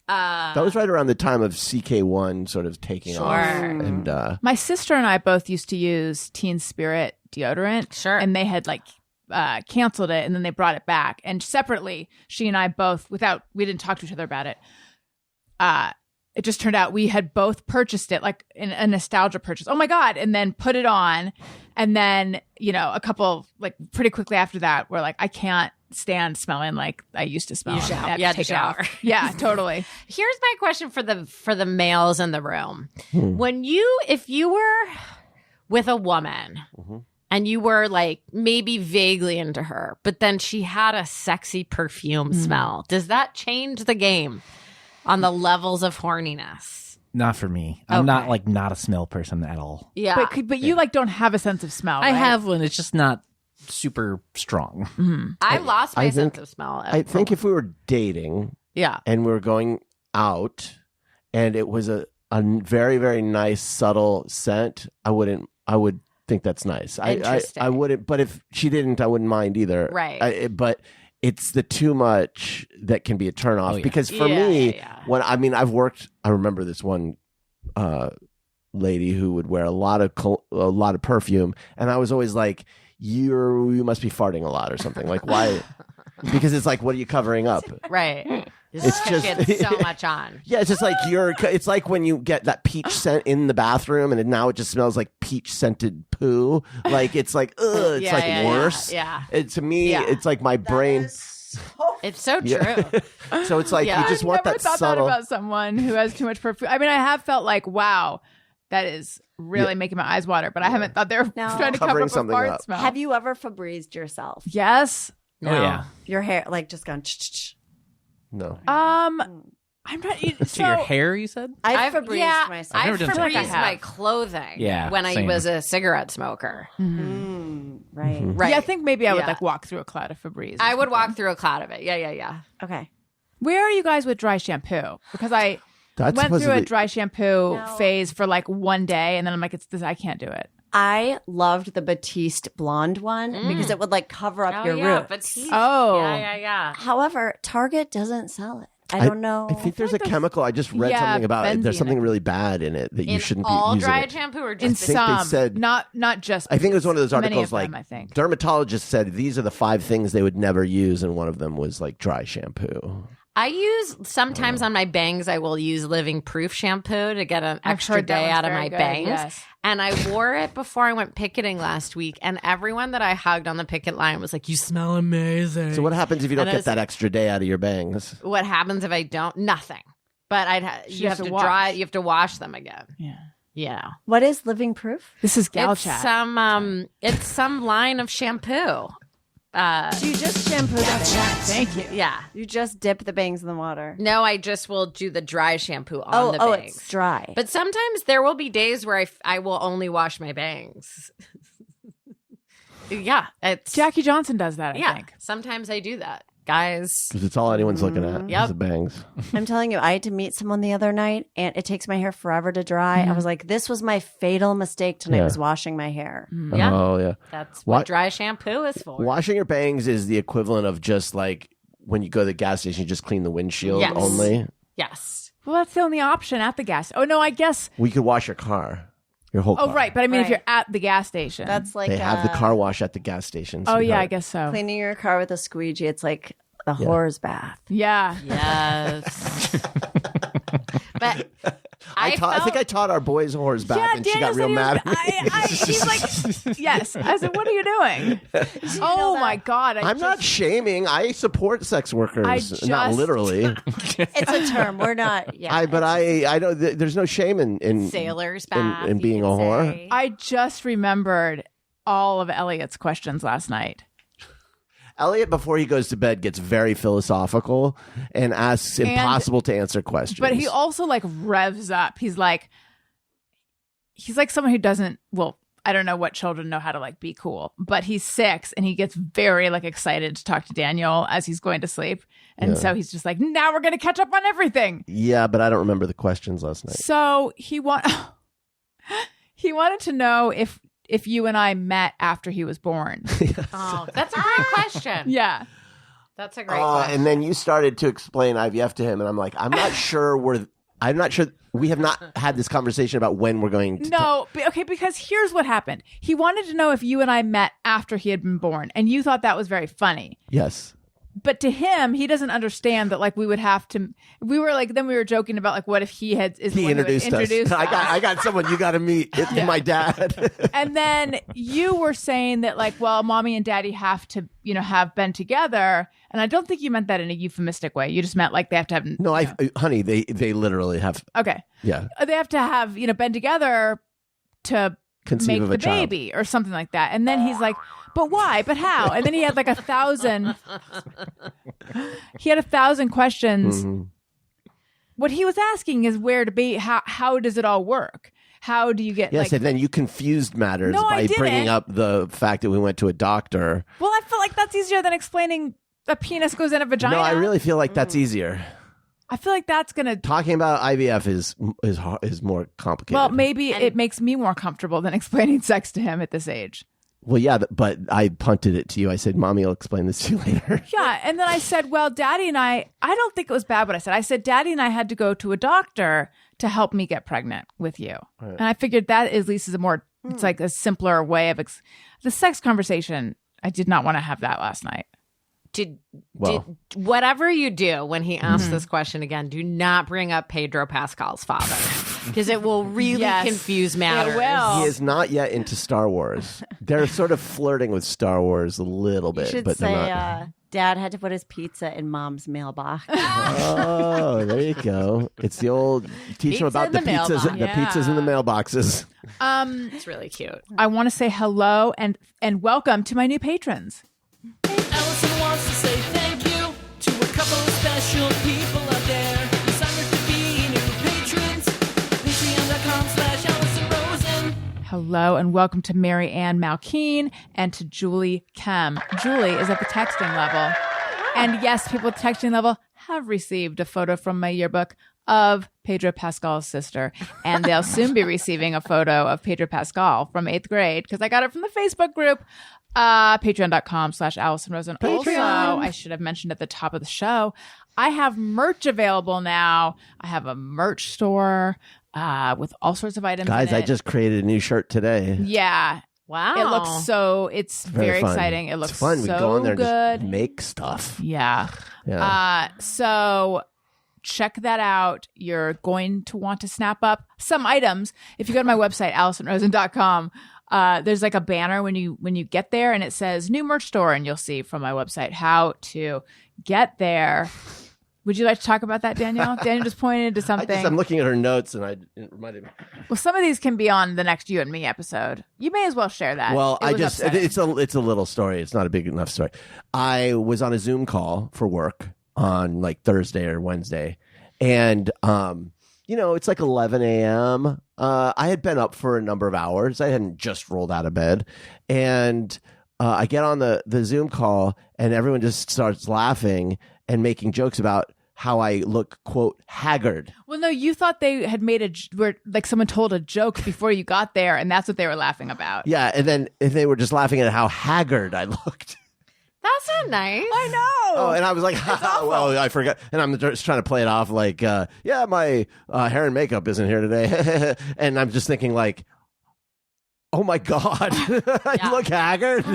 that was right around the time of CK1 sort of taking off. And My sister and I both used to use Teen Spirit deodorant. Sure. And they had like canceled it and then they brought it back. And separately, she and I both, we didn't talk to each other about it. It just turned out we had both purchased it like in a nostalgia purchase. Oh my God. And then put it on. And then, a couple, like pretty quickly after that, we're like, I can't stand smelling like I used to smell. You I shower. have to You had to take it off. shower. Yeah, totally. Here's my question for the males in the room. If you were with a woman and you were like maybe vaguely into her, but then she had a sexy perfume smell, does that change the game on the levels of horniness? Not for me. I'm not a smell person at all. Yeah. But you like don't have a sense of smell. I right? have one. It's just not super strong. I lost my I sense think- of smell. I think if we were dating yeah. and we were going out and it was a very, very nice, subtle scent, I would think that's nice. Interesting. I wouldn't, but if she didn't, I wouldn't mind either. Right. But it's the too much that can be a turnoff Oh, yeah. because for Yeah, me, yeah. I remember this one lady who would wear a lot of perfume, and I was always like, you must be farting a lot or something. Like, why? Because it's like, what are you covering up? Right. It's just Get so much on. Yeah, it's just like it's like when you get that peach scent in the bathroom and now it just smells like peach scented poo. Like it's like, ugh, it's worse. Yeah. To me, it's like my brain. It's so true. Yeah. So it's like you just want that I've never thought subtle. that about someone who has too much perfume. I mean, I have felt like, wow, that is really making my eyes water, but I haven't thought they were trying to cover Covering up a something fart up. smell. Have you ever Febrezed yourself? Yes. Oh yeah. Your hair, like, just gone. Ch-ch-ch. No. I'm not. So your hair, you said? I've Febrezed myself. I've never done Febrezed that. my clothing Yeah, when I same. was a cigarette smoker. Right. Right. Yeah, I think maybe I would Yeah. like walk through a cloud of Febreze. I would walk through a cloud of it. Yeah. Okay. Where are you guys with dry shampoo? Because I That's went through a supposedly- dry shampoo No. phase for like one day, and then I'm like, it's this. I can't do it. I loved the Batiste blonde one because it would like cover up your roots. Batiste. Oh. Yeah. However, Target doesn't sell it. I don't know. I think there's a like chemical. I just read yeah, something about it. There's benzene, something I really bad in it that you In shouldn't all be using dry it. shampoo or In just think they some, said- not just. I think it was one of those many articles of like them, I think. dermatologists said these are the 5 things they would never use, and one of them was like dry shampoo. I use sometimes on my bangs. I will use Living Proof shampoo to get an I've extra heard that day one's out of very my good, bangs. yes. And I wore it before I went picketing last week, and everyone that I hugged on the picket line was like, "You smell amazing." So what happens if you don't And I get was that like- extra day out of your bangs? What happens if I don't? Nothing. But you has have to to dry. wash. You have to wash them again. Yeah. Yeah. What is Living Proof? This is gal It's chat. it's some line of shampoo. Do you just shampoo the bangs? Thank you. Yeah. You just dip the bangs in the water. No, I just will do the dry shampoo on the bangs. It's dry. But sometimes there will be days where I will only wash my bangs. Yeah, it's Jackie Johnson does that. I think. Sometimes I do that, guys. Because it's all anyone's looking at Yep. is the bangs. I'm telling you, I had to meet someone the other night, and it takes my hair forever to dry. I was like, this was my fatal mistake tonight, Yeah. was washing my hair. Yeah. Oh yeah. That's What- what dry shampoo is for. Washing your bangs is the equivalent of just like when you go to the gas station, you just clean the windshield Yes. only. Yes. Well, that's the only option at the gas. Oh no, I guess. We could wash your car, your whole car. Oh right, but I mean, if Right. you're at the gas station, That's like They have the car wash at the gas station. Oh yeah, I sweetheart. guess so. cleaning your car with a squeegee. It's like a whore's bath. Yeah. Yes. But I think I taught our boys horse back, Yeah, and she Daniel got real mad at me. He's like, yes. I said, what are you doing? Oh my god! I'm not shaming. I support sex workers, I not just- literally. It's a term. We're not. Yeah. I don't. There's no shame in sailor's bath. in you being could a whore. say. I just remembered all of Elliot's questions last night. Elliot, before he goes to bed, gets very philosophical and asks impossible to answer questions. But he also like revs up. He's like someone who doesn't. Well, I don't know what children know how to like be cool, but he's 6 and he gets very like excited to talk to Daniel as he's going to sleep, and so he's just like, now we're going to catch up on everything. Yeah, but I don't remember the questions last night. So he wanted to know if you and I met after he was born. Oh, that's a great question. Yeah. That's a great question. And then you started to explain IVF to him, and I'm like, I'm not sure we have not had this conversation about when we're going to. No, okay, because here's what happened. He wanted to know if you and I met after he had been born, and you thought that was very funny. Yes. But to him, he doesn't understand that like we would have to. We were like, then we were joking about like, what if he the He one who had introduced us. I got someone you got to meet. It's my dad. And then you were saying that like, well, mommy and daddy have to, have been together. And I don't think you meant that in a euphemistic way. You just meant like they have to have. No, honey, they literally have. Okay. Yeah. They have to have, been together to Conceive make of the a child. baby or something like that. And then he's like, but why? But how? And then he had like 1,000. He had 1,000 questions. Mm-hmm. What he was asking is where to be. How does it all work? How do you get Yes, like? and then you confused matters No, I by bringing didn't. up the fact that we went to a doctor. Well, I feel like that's easier than explaining a penis goes in a vagina. No, I really feel like that's easier. I feel like that's gonna. Talking about IVF is more complicated. Well, maybe it makes me more comfortable than explaining sex to him at this age. Well, yeah, but I punted it to you. I said, "Mommy will explain this to you later." Yeah, and then I said, well, Daddy and I don't think it was bad what I said. I said, Daddy and I had to go to a doctor to help me get pregnant with you. Right. And I figured that at least is a more, it's like a simpler way of the sex conversation. I did not want to have that last night. Did whatever you do when he asks this question again, do not bring up Pedro Pascal's father. Because it will really confuse matters. It will. He is not yet into Star Wars. They're sort of flirting with Star Wars a little bit. You should but say, they're not. Dad had to put his pizza in Mom's mailbox. Oh, there you go. It's the old teach them about the pizzas, the pizzas in the mailboxes. It's really cute. I want to say hello and welcome to my new patrons. Allison wants to say thank you to a couple of special people out there who signed up to be new patrons. Patreon.com/AllisonRosen. Hello and welcome to Mary Ann Malkeen and to Julie Kem. Julie is at the texting level. And yes, people at the texting level have received a photo from my yearbook of Pedro Pascal's sister. And they'll soon be receiving a photo of Pedro Pascal from 8th grade because I got it from the Facebook group. Patreon.com/AllisonRosen. Also, I should have mentioned at the top of the show, I have merch available now. I have a merch store with all sorts of items. Guys, in it. I just created a new shirt today. Yeah. Wow. It looks it's very fun. exciting. It looks it's fun. so We can go on there and good. just make stuff. Yeah. So check that out. You're going to want to snap up some items. If you go to my website, AllisonRosen.com, there's like a banner when you get there and it says new merch store, and you'll see from my website how to get there. Would you like to talk about that, Danielle? Danielle just pointed to something. I'm looking at her notes and it reminded me. Well, some of these can be on the next You and Me episode. You may as well share that. Well, Upsetting. it's a little story. It's not a big enough story. I was on a Zoom call for work on like Thursday or Wednesday, and it's like 11 a.m. I had been up for a number of hours. I hadn't just rolled out of bed, and I get on the Zoom call, and everyone just starts laughing and making jokes about how I look, quote, haggard. Well, no, you thought they had like someone told a joke before you got there, and that's what they were laughing about. Yeah, and then they were just laughing at how haggard I looked. That's not nice. I know. Oh, and I was like, well, I forgot. And I'm just trying to play it off like, my hair and makeup isn't here today. And I'm just thinking like, oh my God, you look haggard.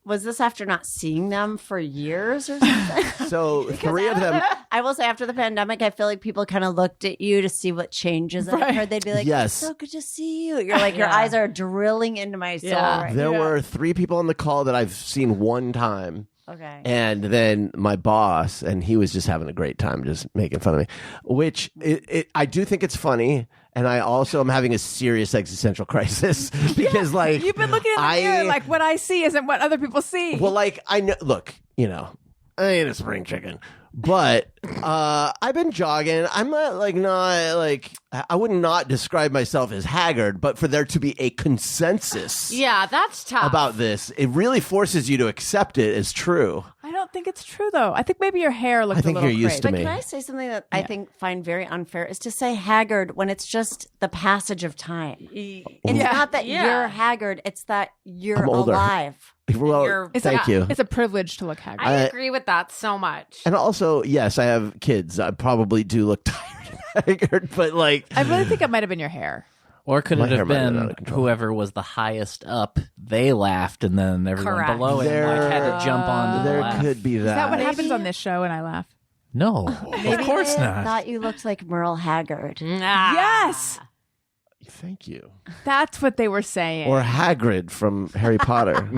Was this after not seeing them for years or something? So three of them. I will say after the pandemic, I feel like people kind of looked at you to see what changes had occurred. They'd be like, yes. It's so good to see you. You're like, your eyes are drilling into my soul right There were three people on the call that I've seen one time. Okay. And then my boss, and he was just having a great time just making fun of me, which I do think it's funny. And I also am having a serious existential crisis because like You've been looking in the mirror like what I see isn't what other people see. Well, like I know, look, I ain't a spring chicken, but I've been jogging. I'm not I would not describe myself as haggard, but for there to be a consensus that's tough about this, it really forces you to accept it as true. I don't think it's true though. I think maybe your hair looks I think a little you're used crazy. to me. Can I say something that I find very unfair is to say haggard when it's just the passage of time. It's not that you're haggard, it's that you're I'm older. alive. Well, thank you. It's a privilege to look haggard. I agree with that so much. And also, yes, I have kids. I probably do look tired and haggard, but like I really think it might have been your hair. Or could My it hair have might have been been out of control. whoever was the highest up, they laughed, and then everyone Correct. below it had to jump on to the there laugh. could be that. Is that what happens on this show when I laugh? No, of course They not. thought you looked like Merle Haggard. Yes. Thank you. That's what they were saying. Or Hagrid from Harry Potter.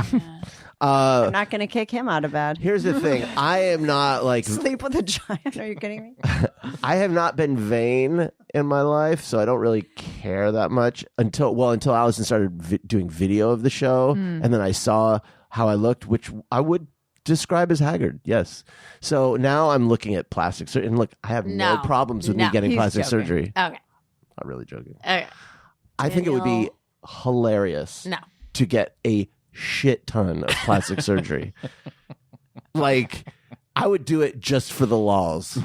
I'm not going to kick him out of bed. Here's the thing. I am not like Sleep with a giant. Are you kidding me? I have not been vain in my life, so I don't really care that much until Allison started doing video of the show, and then I saw how I looked, which I would describe as haggard. Yes. So now I'm looking at plastic surgery, and look, I have no problems with me getting plastic surgery. Okay. Not really joking. Okay. I think it would be hilarious to get a shit ton of plastic surgery. Like, I would do it just for the lols.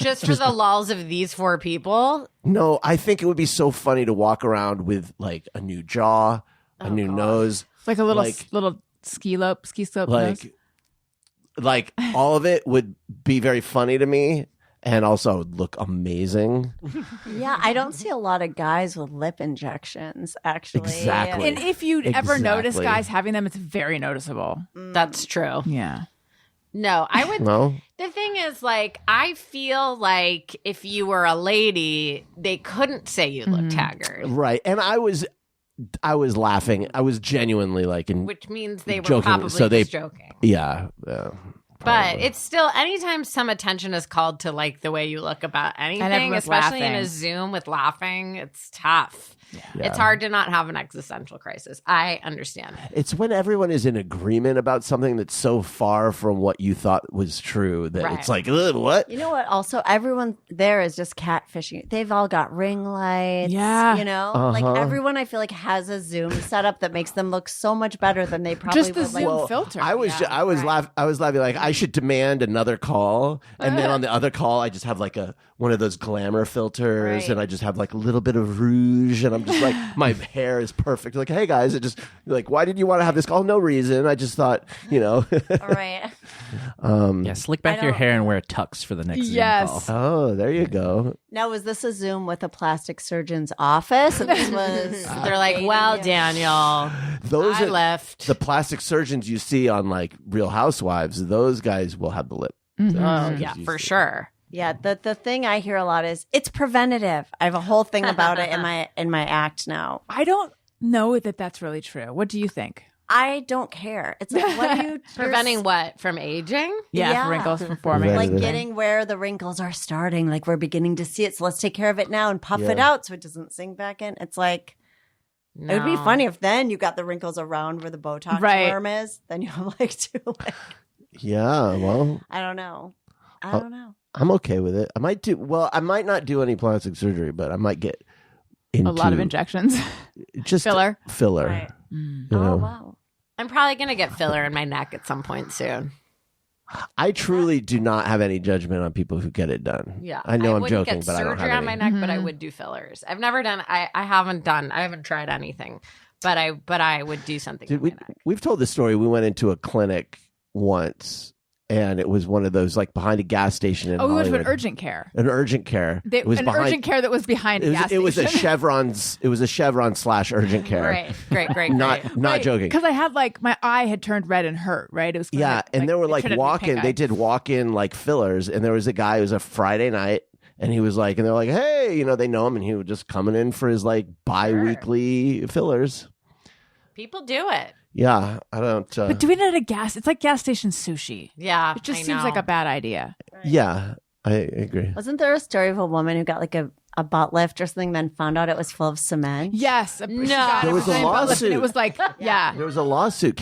Just for the lulls of these four people? No, I think it would be so funny to walk around with like a new jaw, a new nose, like a little ski slope nose. like all of it would be very funny to me. and also look amazing. Yeah, I don't see a lot of guys with lip injections, actually. Exactly. And if you ever notice Exactly. guys having them, it's very noticeable. That's true. Yeah. No, I would. No? The thing is, like, I feel like if you were a lady, they couldn't say you looked haggard, Right. And I was laughing. I was genuinely like, which means they were Joking. probably So they- just joking. yeah. But it's still, anytime some attention is called to like the way you look about anything, everyone's especially in a laughing. Zoom with laughing, it's tough. Yeah. It's hard to not have an existential crisis. I understand. It's when everyone is in agreement about something that's so far from what you thought was true that Right. it's like, ugh, what? You know what? Also, everyone there is just catfishing. They've all got ring lights. Yeah. You know? Uh-huh. Like, everyone, I feel like, has a Zoom setup that makes them look so much better than they probably Just the would. Like, Zoom filter. I was laughing like I should demand another call, and then on the other call I just have like one of those glamour filters, Right. and I just have like a little bit of rouge, and I'm just like my hair is perfect. Like, hey guys, it just like, why did you want to have this call? No reason. I just thought, all right. Yeah, slick back I your don't- hair and wear a tux for the next Zoom Yes. call. oh, there you go. Now, was this a Zoom with a plastic surgeon's office? And this was. They're like, well, Daniel, Those I are left. the plastic surgeons you see on like Real Housewives. Those guys will have the lip. Oh, yeah, for sure. Yeah, the thing I hear a lot is it's preventative. I have a whole thing about it in my act now. I don't know that that's really true. What do you think? I don't care. It's like what do you Preventing what? From aging? Yeah. Wrinkles from forming. Right. like Preventative. getting where the wrinkles are starting. Like we're beginning to see it, so let's take care of it now and puff it Yeah. out so it doesn't sink back in. It's like No. it would be funny if then you got the wrinkles around where the Botox Right. worm is. Then you have like two. Like, Yeah, well, I don't know. I don't know. I'm okay with it. I might not do any plastic surgery, but I might get into A lot of injections. just Filler? Filler. Right. You Oh know? wow. I'm probably going to get filler in my neck at some point soon. I truly do not have any judgment on people who get it done. Yeah. I know I'm wouldn't joking, get but I don't surgery have on my any. neck, but I would do fillers. I've never done, I haven't tried anything, but I would do something Dude, on my neck. we've told this story. We went into a clinic once, and it was one of those like behind a gas station in Oh, we went to Hollywood. an urgent care. An urgent care. They, it was an behind, urgent care that was behind a gas It was a station. Chevron's. It was a Chevron / urgent care. Great. Not joking. Because I had like my eye had turned red and hurt. Right. It was kinda Yeah, and there were they like treated me walk-in. pink They eye. did walk-in like fillers, and there was a guy. It was a Friday night, and he was like, and they're like, hey, they know him, and he was just coming in for his like bi-weekly fillers. People do it. Yeah, I don't. But doing it at a gas, it's like gas station sushi. Yeah. It just I seems know. like a bad idea. Yeah, I agree. Wasn't there a story of a woman who got like a butt lift or something, then found out it was full of cement? Yes. No. There was a lawsuit. It was like, yeah. There was a lawsuit.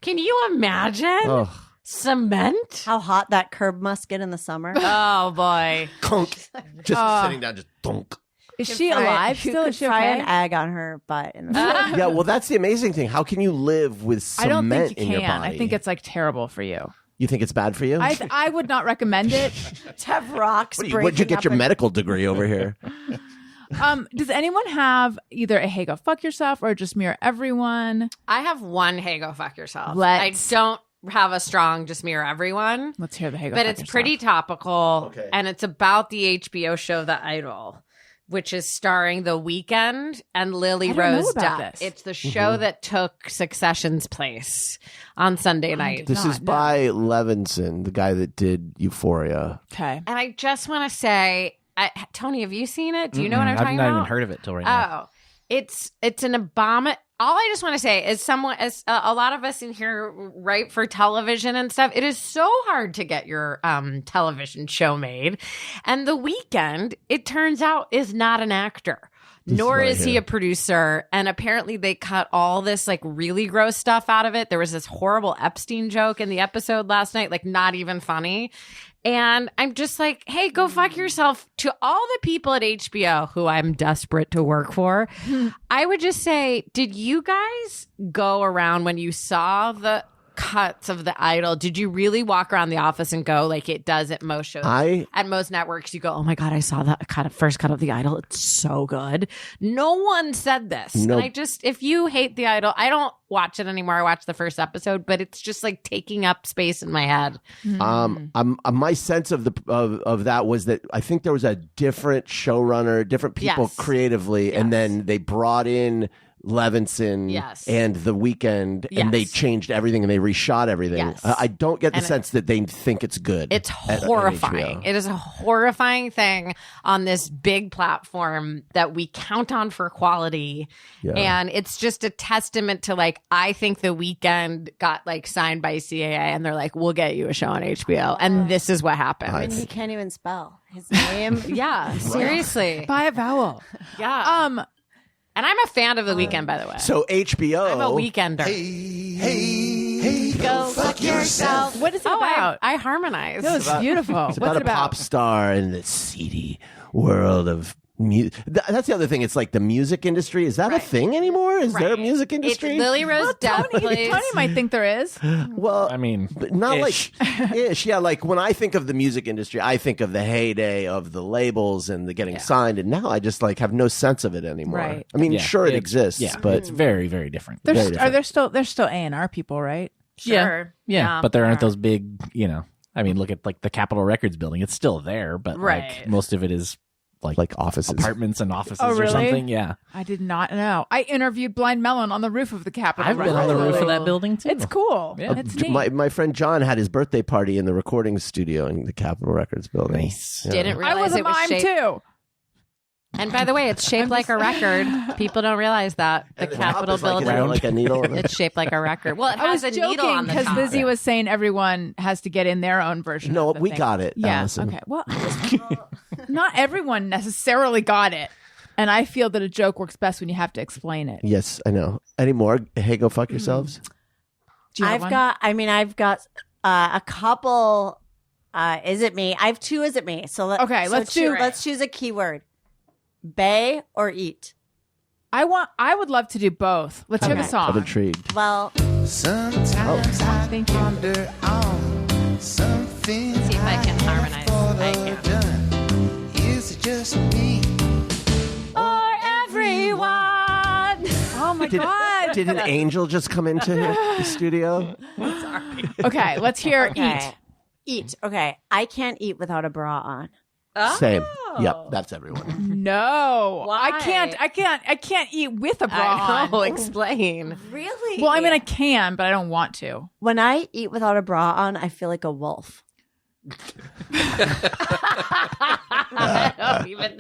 Can you imagine? Oh, Cement? How hot that curb must get in the summer. Oh, boy. clunk. Just sitting down, just dunk. Is she alive You still? could Is she fry okay? an egg on her butt in the summer. Yeah, well, that's the amazing thing. How can you live with I don't cement think you in your can. body? I think it's like terrible for you. You think it's bad for you? I would not recommend it. To have rocks What'd you breaking get up your in- medical degree over here? Does anyone have either a hey go fuck yourself or just mirror everyone? I have one hey go fuck yourself. Let's- I don't have a strong just mirror everyone. Let's hear the hey go But fuck it's yourself. pretty topical, Okay. and it's about the HBO show The Idol, which is starring The Weeknd and Lily I don't know Rose about Depp. this. It's the show that took Succession's place on Sunday night. This is by Levinson, the guy that did Euphoria. Okay. And I just want to say, Tony, have you seen it? Do you know what I'm I've talking not about? even heard of it till right now. Oh, it's an abomination. All I just want to say is as a lot of us in here write for television and stuff, it is so hard to get your television show made. And The Weeknd, it turns out, is not an actor. Nor right is he here. a producer. And apparently they cut all this like really gross stuff out of it. There was this horrible Epstein joke in the episode last night, like not even funny. And I'm just like, hey, go fuck yourself. To all the people at HBO who I'm desperate to work for, I would just say, did you guys go around when you saw the cuts of The Idol. Did you really walk around the office and go like it does at most shows? At most networks, you go, oh my God, I saw that first cut of The Idol. It's so good. No one said this. Nope. And if you hate The Idol, I don't watch it anymore. I watched the first episode, but it's just like taking up space in my head. My sense of that was that I think there was a different showrunner, different people creatively, and then they brought in Levinson and The Weeknd, and they changed everything and they reshot everything. Yes. I don't get the sense that they think it's good. It's horrifying. It is a horrifying thing on this big platform that we count on for quality. Yeah. And it's just a testament to like, I think The Weeknd got like signed by CAA and they're like, we'll get you a show on HBO. And this is what happened. And he can't even spell his name. Yeah, seriously. By a vowel. Yeah. And I'm a fan of The Weeknd, by the way. So HBO. I'm a Weekender. Hey, go fuck yourself. What is it about? I harmonize. That was beautiful. It's What's about it a pop star in the seedy world of music. That's the other thing. It's like the music industry. Is that a thing anymore? Is there a music industry? It's Lily Rose Depp plays. Tony might think there is. Well, I mean, but not ish. like ish. Yeah, like when I think of the music industry, I think of the heyday of the labels and the getting signed, and now I just like have no sense of it anymore. Right. I mean, Yeah, sure it it's- exists, yeah, but it's very, very different. There's still A&R people, right? Sure. Yeah, but there aren't those big, I mean, look at like the Capitol Records building. It's still there, but like most of it is like offices, apartments and offices Oh, really? or something. Yeah. I did not know. I interviewed Blind Melon on the roof of the Capitol. I've been on the roof of that building too. It's cool. Yeah. It's neat. my friend John had his birthday party in the recording studio in the Capitol Records building. Nice. Yeah. Didn't I realize was a it was mime shaped. too. And by the way, it's shaped like a record. People don't realize that. The Capitol building. like a needle. It's shaped like a record. Well, it I was has a needle joking on the because top. Lizzy was saying everyone has to get in their own version. No, of the we thing. got it, Yeah. Allison. Okay. Well, not everyone necessarily got it, and I feel that a joke works best when you have to explain it. Yes, I know. Any more? Hey, go fuck yourselves. Do you have one? I've got a couple. Is it me? I have two. Is it me? So let's choose a keyword. Bae or eat? I would love to do both. Let's hear the I'm song. intrigued. Well, Sometimes I Thank you. ponder on something. See if I can harmonize. I can. Done. Is it just me? For everyone. Oh my god. Did an angel just come into the studio? Okay, let's hear okay. Eat. Okay. I can't eat without a bra on. Same. Yep, that's everyone. No. Why? I can't eat with a bra I know. on. Explain. Really? Well, I mean I can, but I don't want to. when I eat without a bra on, I feel like a wolf. I don't even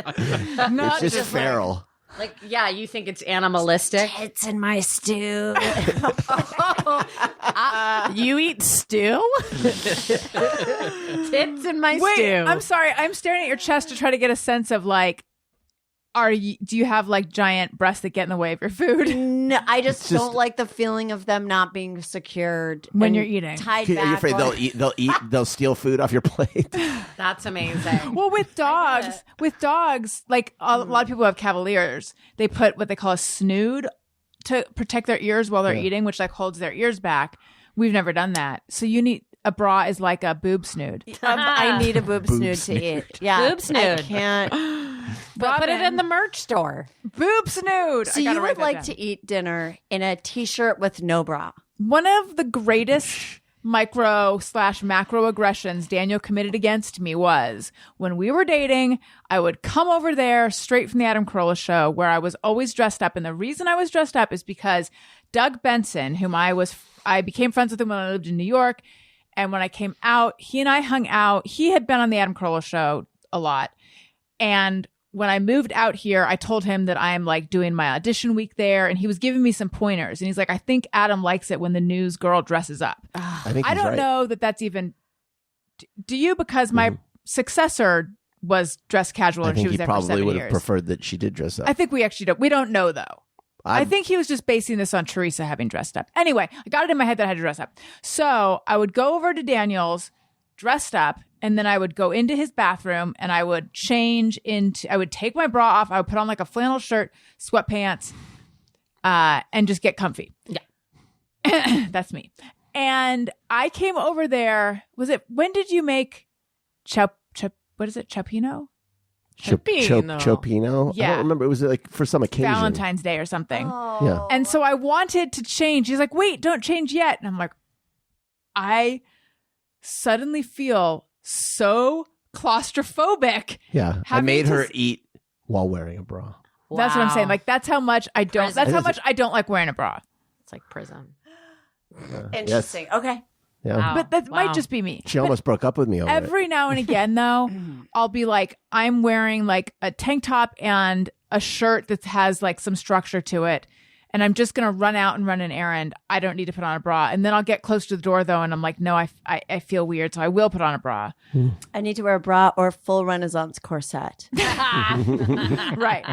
know. It's just feral. Like, yeah, you think it's animalistic? It's in my stew. You eat stew? Tits in my Wait, stew. I'm sorry. I'm staring at your chest to try to get a sense of like, do you have like giant breasts that get in the way of your food No, I just don't like the feeling of them not being secured when and you're eating? Tied Are back. you afraid they'll steal food off your plate? That's amazing. Well, with dogs, like a lot of people who have Cavaliers, they put what they call a snood to protect their ears while they're eating, which like holds their ears back. We've never done that. So you need a bra is like a boob snood. I need a boob snood to eat. Yeah, Boob snood. I can't. But put it in the merch store. Boob snood. So you would like to eat dinner in a t-shirt with no bra? One of the greatest micro/macro aggressions Daniel committed against me was when we were dating, I would come over there straight from the Adam Carolla show where I was always dressed up. And the reason I was dressed up is because Doug Benson, whom I became friends with him when I lived in New York. And when I came out, he and I hung out. He had been on the Adam Carolla show a lot. And when I moved out here, I told him that I'm like doing my audition week there, and he was giving me some pointers. And he's like, I think Adam likes it when the news girl dresses up. I think I don't know that that's even. Do you? Because my successor was dressed casual, I and she think was he there for probably 7 would have years. preferred that she did dress up. I think we actually don't. We don't know though. I think he was just basing this on Teresa having dressed up. Anyway, I got it in my head that I had to dress up. So I would go over to Daniel's dressed up, and then I would go into his bathroom and I would I would take my bra off. I would put on like a flannel shirt, sweatpants, and just get comfy. Yeah. That's me. And I came over there. When did you make what is it? Chopino? Chopino? Yeah. I don't remember. It was like for some occasion. Valentine's Day or something. Yeah. And so I wanted to change. He's like, wait, don't change yet. And I'm like, I suddenly feel so claustrophobic. Yeah. I having made to her eat while wearing a bra. That's what I'm saying. Wow. Like, that's how much I don't. Prison. That's how much I don't like wearing a bra. It's like prison. Interesting. Okay. Yeah. Wow. But that Wow. might just be me. She almost broke up with me over it. Every now and again, though, I'll be like, I'm wearing like a tank top and a shirt that has like some structure to it. And I'm just going to run out and run an errand. I don't need to put on a bra. And then I'll get close to the door, though, and I'm like, no, I feel weird. So I will put on a bra. I need to wear a bra or full Renaissance corset. Right.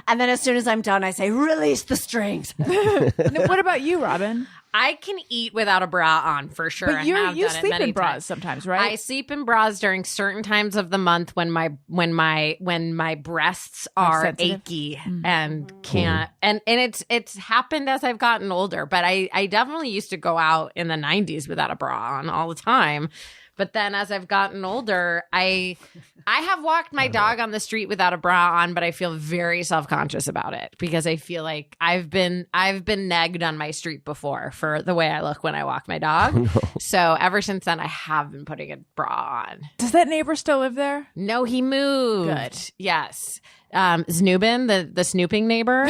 And then as soon as I'm done, I say, release the strings. Now, what about you, Robin? I can eat without a bra on for sure. But and you have done it sleep many in bras times. sometimes, right? I sleep in bras during certain times of the month when my breasts are sensitive? achy and can't and it's happened as I've gotten older, but I definitely used to go out in the 90s without a bra on all the time. But then as I've gotten older, I have walked my dog on the street without a bra on, but I feel very self-conscious about it because I feel like I've been negged on my street before for the way I look when I walk my dog. So ever since then, I have been putting a bra on. Does that neighbor still live there? No, he moved. Good. Yes. Znoobin, the snooping neighbor.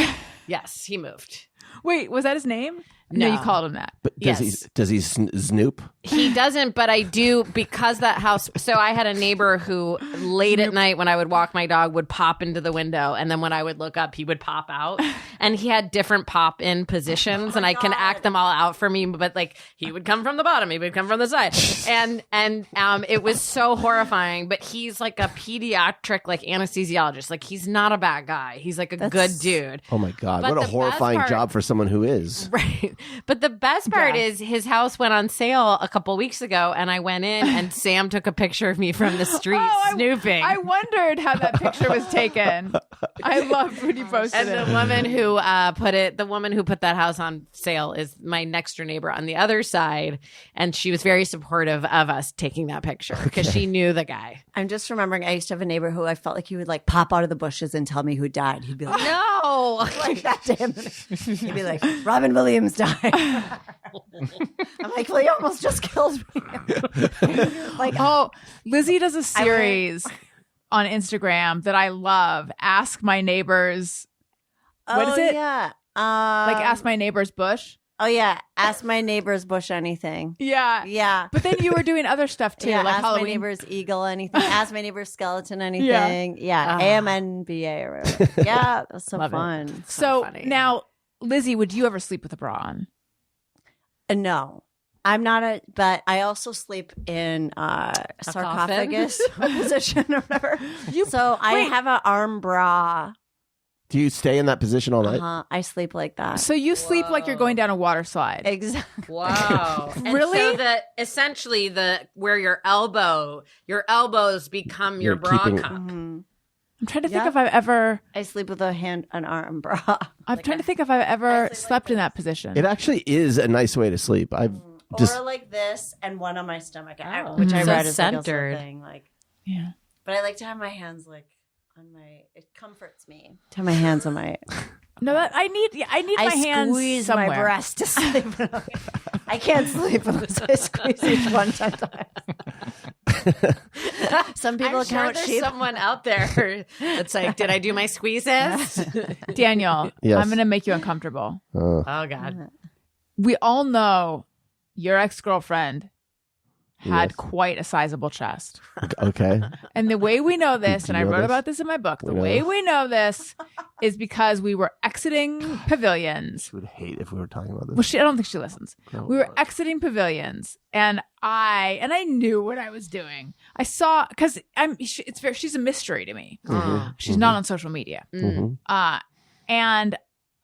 Yes, he moved. Wait, was that his name? No, you called him that. But does he snoop? He doesn't, but I do because that house. So I had a neighbor who late at night when I would walk my dog would pop into the window. And then when I would look up, he would pop out. And he had different pop in positions and I can act them all out for me. But like he would come from the bottom, he would come from the side. And it was so horrifying. But he's like a pediatric like anesthesiologist. Like he's not a bad guy. He's like a good dude. Oh my God. But What a the horrifying best part- job for someone who is. Right. But the best part is his house went on sale a couple weeks ago and I went in and Sam took a picture of me from the street snooping. I wondered how that picture was taken. I loved when you posted and it. the woman who put that house on sale is my next door neighbor on the other side. And she was very supportive of us taking that picture because she knew the guy. I'm just remembering I used to have a neighbor who I felt like he would like pop out of the bushes and tell me who died. He'd be like, No. like that damn minute. He'd be like, Robin Williams died. I'm like, well, he almost just killed me. Like, Oh, Lizzy does a series on Instagram that I love. Ask My Neighbors. What is it? Yeah. Like Ask My Neighbor's Bush. Oh yeah. Ask my neighbor's bush anything. Yeah. Yeah. But then you were doing other stuff too, Yeah, like ask Halloween. my neighbor's eagle anything. Ask my neighbor's skeleton anything. Yeah. AMNBA or whatever. Yeah. That was so Love it. fun. So funny. now, Lizzy, would you ever sleep with a bra on? No. I'm not but I also sleep in sarcophagus position or whatever. So I have an arm bra. Do you stay in that position all night? I sleep like that. So you sleep like you're going down a water slide. Exactly. Wow. Really? And so essentially where your elbows become your You're bra keeping- cup. I'm trying to think if I've ever. I sleep with an arm bra. I'm trying to think if I've ever slept in that position. It actually is a nice way to sleep. I've just Or like this and one on my stomach, Oh. which I So read is like a centered. thing. Like, Yeah. but I like to have my hands like on my. It comforts me to have my hands on my. No, I need my hands squeeze somewhere. my breast to sleep. I can't sleep unless I squeeze each one 10 times. Some people I'm sure count there's sheep. someone out there that's like, did I do my squeezes? Daniel, Yes. I'm going to make you uncomfortable. Oh, God. We all know your ex-girlfriend had Yes. quite a sizable chest. okay. And the way we know this, and I know wrote this? about this in my book, the We know way this? we know this is because we were exiting pavilions. She would hate if we were talking about this. Well, I don't think she listens. We were exiting pavilions, and I knew what I was doing. I saw because she's a mystery to me. She's not on social media, and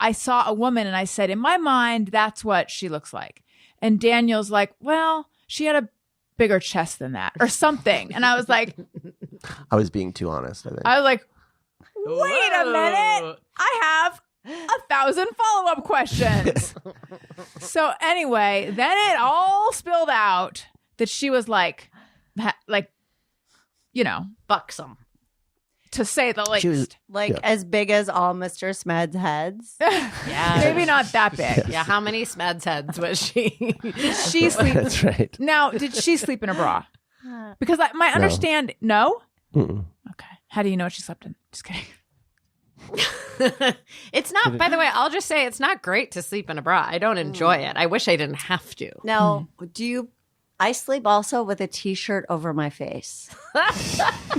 I saw a woman, and I said, in my mind, that's what she looks like. And Daniel's like, well, she had a bigger chest than that, or something. And I was like, I was being too honest, I think. wait a minute, I have 1,000 follow-up questions. So anyway, then it all spilled out that she was like, Buxom. to say the least. She was as big as all Mr. Smeds' heads. Yeah. Maybe not that big. Yeah. How many Smeds heads was she? She sleep. That's right. Now, did she sleep in a bra? Because my understand. No. Mm-mm. Okay. How do you know what she slept in? Just kidding. It's not, by the way, I'll just say it's not great to sleep in a bra. I don't enjoy it. I wish I didn't have to. Now, I sleep also with a t-shirt over my face.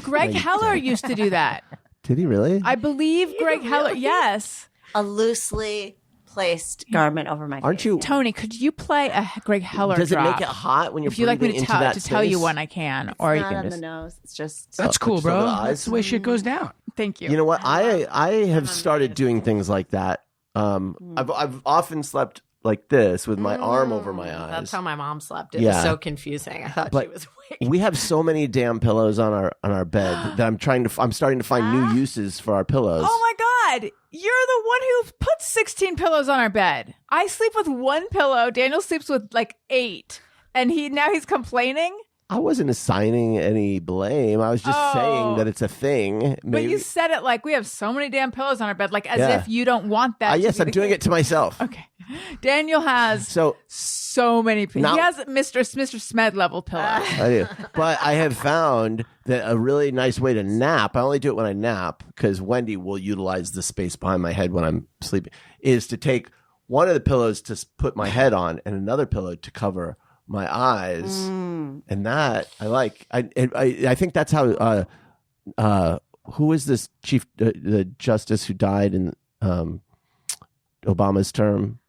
Greg Heller used to do that. Did he really? I believe Greg Heller. Yes. A loosely placed garment over my face. Aren't you? Tony, could you play a Greg Heller Does it drop? make it hot when you're If you'd like me breathing to into that tell you space? when I can, It's or you not can on just the nose. It's just That's cool, just over bro. the eyes? That's the way shit goes down. thank you. You know what? I have started doing things like that. I've often slept like this with my arm over my eyes. That's how my mom slept. It Yeah. was so confusing. I thought But she was awake. we have so many damn pillows on our bed that I'm starting to find new uses for our pillows. Oh my God. You're the one who puts 16 pillows on our bed. I sleep with one pillow. Daniel sleeps with like 8. And he's complaining. I wasn't assigning any blame. I was just saying that it's a thing. But Maybe. you said it like we have so many damn pillows on our bed, like as Yeah. if you don't want that. Yes, to I'm be the doing case. it to myself. Okay. Daniel has so many pillows. Now- He has Mr. Smed level pillows. I do. But I have found that a really nice way to nap, I only do it when I nap because Wendy will utilize the space behind my head when I'm sleeping, is to take one of the pillows to put my head on and another pillow to cover my eyes. And that I like. I think that's how, who is this the justice who died in Obama's term?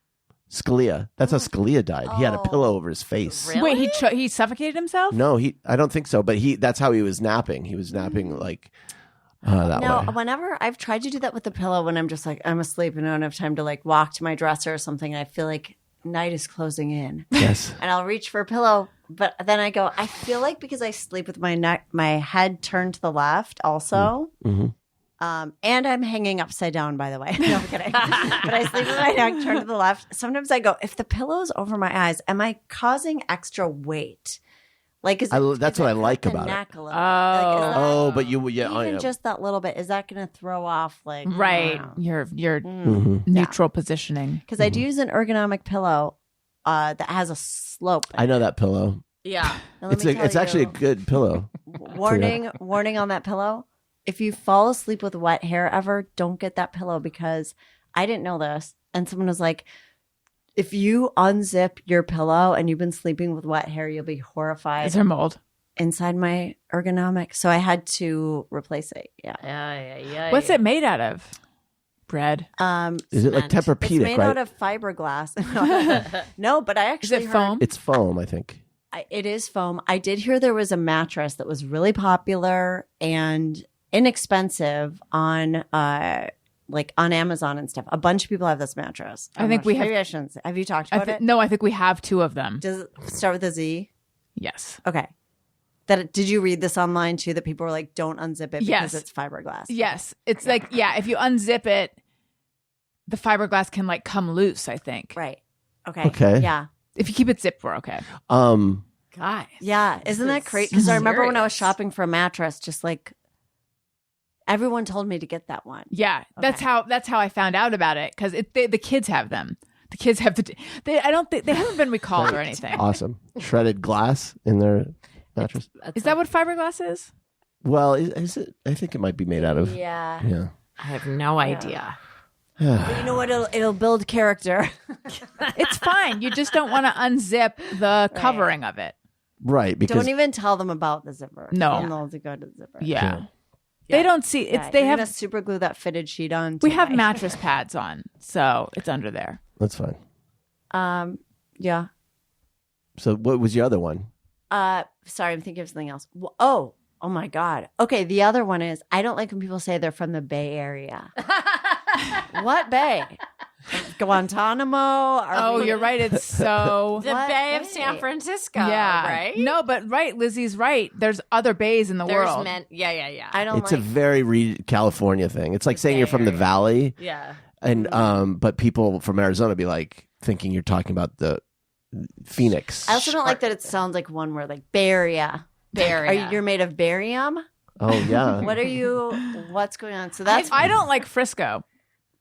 Scalia. That's how Scalia died. He had a pillow over his face. Really? Wait, he suffocated himself? No, I don't think so. But that's how he was napping. He was napping like that Now, way. whenever I've tried to do that with the pillow when I'm just like, I'm asleep and I don't have time to like walk to my dresser or something, I feel like night is closing in. Yes. And I'll reach for a pillow, but then I go, I feel like because I sleep with my head turned to the left also. Mm-hmm. And I'm hanging upside down, by the way. No, I'm kidding. But I sleep with my neck turned to the left. Sometimes I go, if the pillow's over my eyes, am I causing extra weight? Like, That's what I like about it. neck a little bit? Like, is that- Oh, but even just that little bit, is that going to throw off like Right. Your neutral positioning. Because I do use an ergonomic pillow that has a slope. I know that pillow. Yeah. Now, let It's me tell it's actually a you, good pillow. warning on that pillow. If you fall asleep with wet hair ever, don't get that pillow because I didn't know this. And someone was like, if you unzip your pillow and you've been sleeping with wet hair, you'll be horrified. Is there mold? Inside my ergonomic. So I had to replace it. Yeah. Yeah. What's it made out of? Bread. Is it like Cement. It's Tempur-Pedic, made right? out of fiberglass. No, but I Is actually it foam? It's foam, I think. It is foam. I did hear there was a mattress that was really popular and inexpensive on like on Amazon and stuff. A bunch of people have this mattress. I think we have- Maybe I shouldn't say. Have you talked about it? No, I think we have 2 of them. Does it start with a Z? Yes. Okay. Did you read this online too? That people were like, "Don't unzip it because Yes. it's fiberglass." Yes. It's like, if you unzip it, the fiberglass can like come loose, I think. Right. Okay. Okay. Yeah. If you keep it zipped, we're okay. Guys. Yeah. Isn't that is crazy? Because I remember when I was serious. shopping for a mattress, just like everyone told me to get that one. Yeah. That's Okay. how I found out about it because the kids have them. The kids have they haven't been recalled or anything. Awesome. Shredded glass in their mattress. Is that what fiberglass is? Well, is it? I think it might be made out of. Yeah. Yeah. I have no idea. But you know what? It'll build character. It's fine. You just don't want to unzip the covering of it. Right. Because Don't even tell them about the zipper. No. Tell them they'll have to go to the zipper. Yeah. They don't see it's Yeah, they you're have gonna super glue that fitted sheet on. we have tonight. mattress pads on, so it's under there. that's fine. Yeah. So what was your other one? Sorry, I'm thinking of something else. Oh my God. Okay, the other one is I don't like when people say they're from the Bay Area. What Bay? Guantanamo? Oh, you're right. It's so The What Bay of bay? San Francisco. yeah. Right? No, but right, Lizzie's right. There's other bays in the There's world. men. Yeah. I don't It's like a very California thing. It's like saying you're from the Valley. Yeah. And but people from Arizona be like thinking you're talking about the Phoenix. I also don't like that it sounds like one word, like Baria. You're made of barium? Oh yeah. What's going on? So that's I don't like Frisco.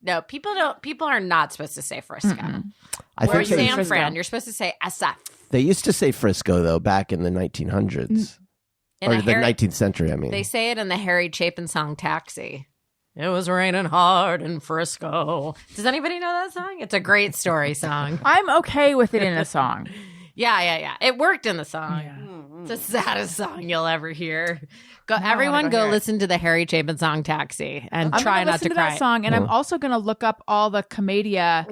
No, people are not supposed to say Frisco. I Or think they, San Fran. You're supposed to say SF. they used to say Frisco though back in the 1900s In or a the Harry- 19th century. I mean, They say it in the Harry Chapin song Taxi. It was raining hard in Frisco. Does anybody know that song? It's a great story song. I'm okay with it in a song. Yeah. It worked in the song. It's the saddest song you'll ever hear. Everyone go go hear it. listen to the Harry Chapin song Taxi and I'm try gonna not listen to to cry. that song, and I'm also going to look up all the commedia